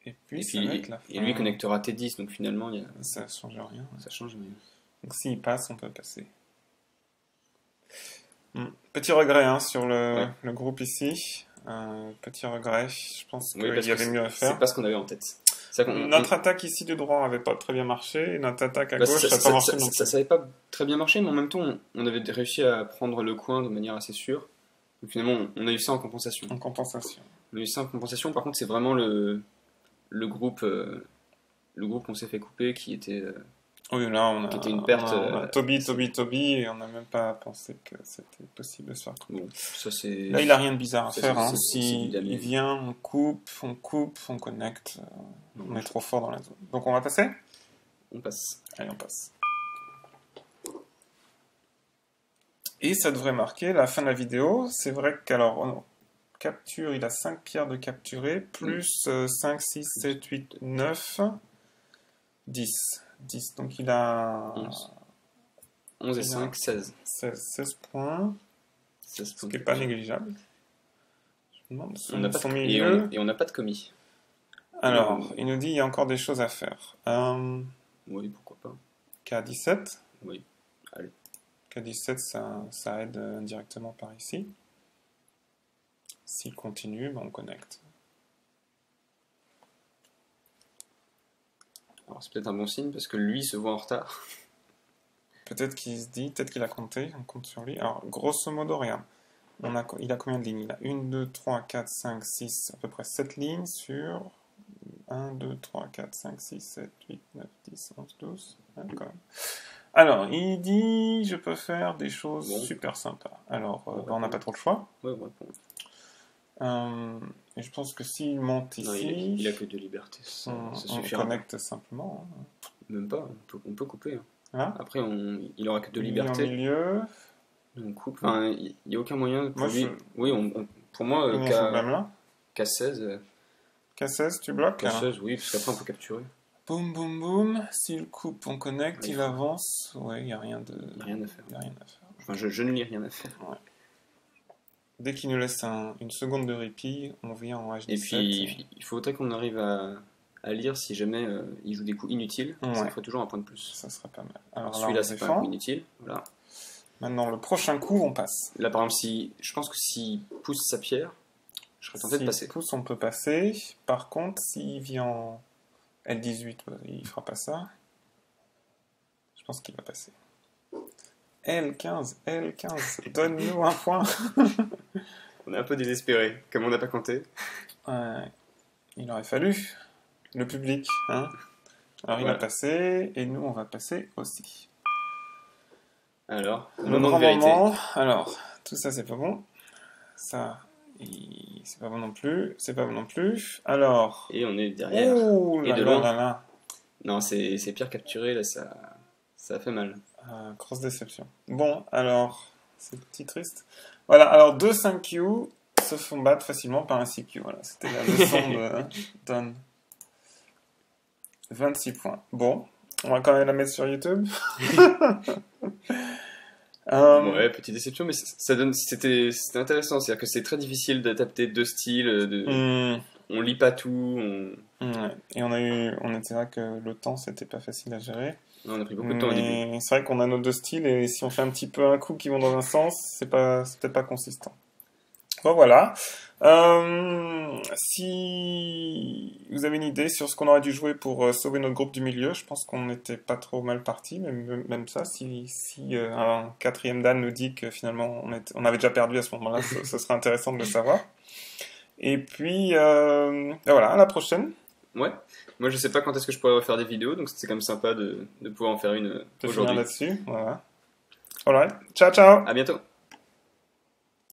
Et puis, ça va être la fin. Et lui connectera T10, donc finalement, Ça ne change rien. ça change rien. Donc s'il passe, on peut passer. Petit regret hein, sur le groupe ici. Petit regret. Je pense qu'il y avait mieux à faire. C'est pas ce qu'on avait en tête. Notre attaque ici du droit n'avait pas très bien marché. Et notre attaque à gauche n'a pas marché non plus. Ça n'avait pas très bien marché, mais en même temps, on avait réussi à prendre le coin de manière assez sûre. Donc finalement, on a eu ça en compensation. En compensation. On a eu ça en compensation. Par contre, c'est vraiment le groupe qu'on s'est fait couper qui était... Oui, là, on a, qui était une perte. On a Toby, et on n'a même pas pensé que c'était possible de se faire couper. Bon, ça c'est... Là, il n'a rien de bizarre à faire. Hein. C'est il vient, on coupe, on connecte. On est trop fort dans la zone. Donc, on va passer? On passe. Allez, on passe. Et ça devrait marquer la fin de la vidéo. C'est vrai qu'alors, on capture, il a 5 pierres de capturer, plus 5, 6, 7, 8, 9, 10. 10. Donc il a 11 et 5, 16. 16 points. 16 Ce qui n'est pas négligeable. Je me demande son milieu. Et on n'a pas de commis. Alors, il nous dit qu'il y a encore des choses à faire. Oui, pourquoi pas. K17. Oui, allez. K17, ça aide indirectement par ici. S'il continue, ben on connecte. Alors c'est peut-être un bon signe parce que lui se voit en retard. Peut-être qu'il se dit, peut-être qu'il a compté, on compte sur lui. Alors, grosso modo, regarde. Il a combien de lignes? Il a 1, 2, 3, 4, 5, 6, à peu près 7 lignes sur 1, 2, 3, 4, 5, 6, 7, 8, 9, 10, 11, 12. Ouais, quand même. Alors, il dit, je peux faire des choses super sympas. Alors, on n'a pas trop le choix. Ouais, on répond. Et je pense que s'il monte ici... Non, il a que de liberté. On connecte simplement. Hein. Même pas, on peut couper. Hein. Hein? Après, il aura que de liberté. En milieu... On coupe. Enfin, il n'y a aucun moyen pour lui. Je... Oui, pour moi, K16, tu bloques? K16, oui, parce qu'après on peut capturer. Boum, boum, boum. S'il coupe, on connecte, il avance. Ouais, il n'y a rien à faire. Enfin, je ne lis rien à faire. Ouais. Dès qu'il nous laisse une seconde de répit, on vient en H17. Et puis, il faudrait qu'on arrive à lire si jamais il joue des coups inutiles. Ouais. Ça ferait toujours un point de plus. Ça serait pas mal. Alors celui-là, c'est pas un coup inutile. Voilà. Maintenant, le prochain coup, on passe. Là, par exemple, je pense que s'il pousse sa pierre, je serais tenté de passer. S'il pousse, on peut passer. Par contre, s'il vient en L18, il fera pas ça. Je pense qu'il va passer. L15, donne-nous un point. On est un peu désespéré, comme on n'a pas compté. Il aurait fallu le public. Hein. Alors, il a passé, et nous, on va passer aussi. Alors, le grand moment. Alors, tout ça, c'est pas bon. Ça, c'est pas bon non plus. C'est pas bon non plus. Alors. Et on est derrière. Oh là là. Non, c'est pierre capturée, là, ça a fait mal. Grosse déception. Bon, alors, c'est petit triste. Voilà, alors 2 5Q se font battre facilement par un 6Q. Voilà, c'était la leçon de Don. 26 points. Bon, on va quand même la mettre sur YouTube. Ouais, petite déception, mais c'était intéressant. C'est-à-dire que c'est très difficile d'adapter deux styles. On lit pas tout. Ouais. Et on était là que le temps, c'était pas facile à gérer. On a pris beaucoup de temps au début. C'est vrai qu'on a nos deux styles et si on fait un petit peu un coup qui vont dans un sens, c'est peut-être pas consistant. Bon, voilà. Si vous avez une idée sur ce qu'on aurait dû jouer pour sauver notre groupe du milieu, je pense qu'on n'était pas trop mal parti, même ça. Si un quatrième Dan nous dit que finalement on avait déjà perdu à ce moment-là, ce serait intéressant de le savoir. Et puis, ben voilà, à la prochaine. Ouais. Moi, je sais pas quand est-ce que je pourrais refaire des vidéos, donc c'était quand même sympa de pouvoir en faire une De finir aujourd'hui. là-dessus. Voilà. Alright. Ciao, ciao. À bientôt.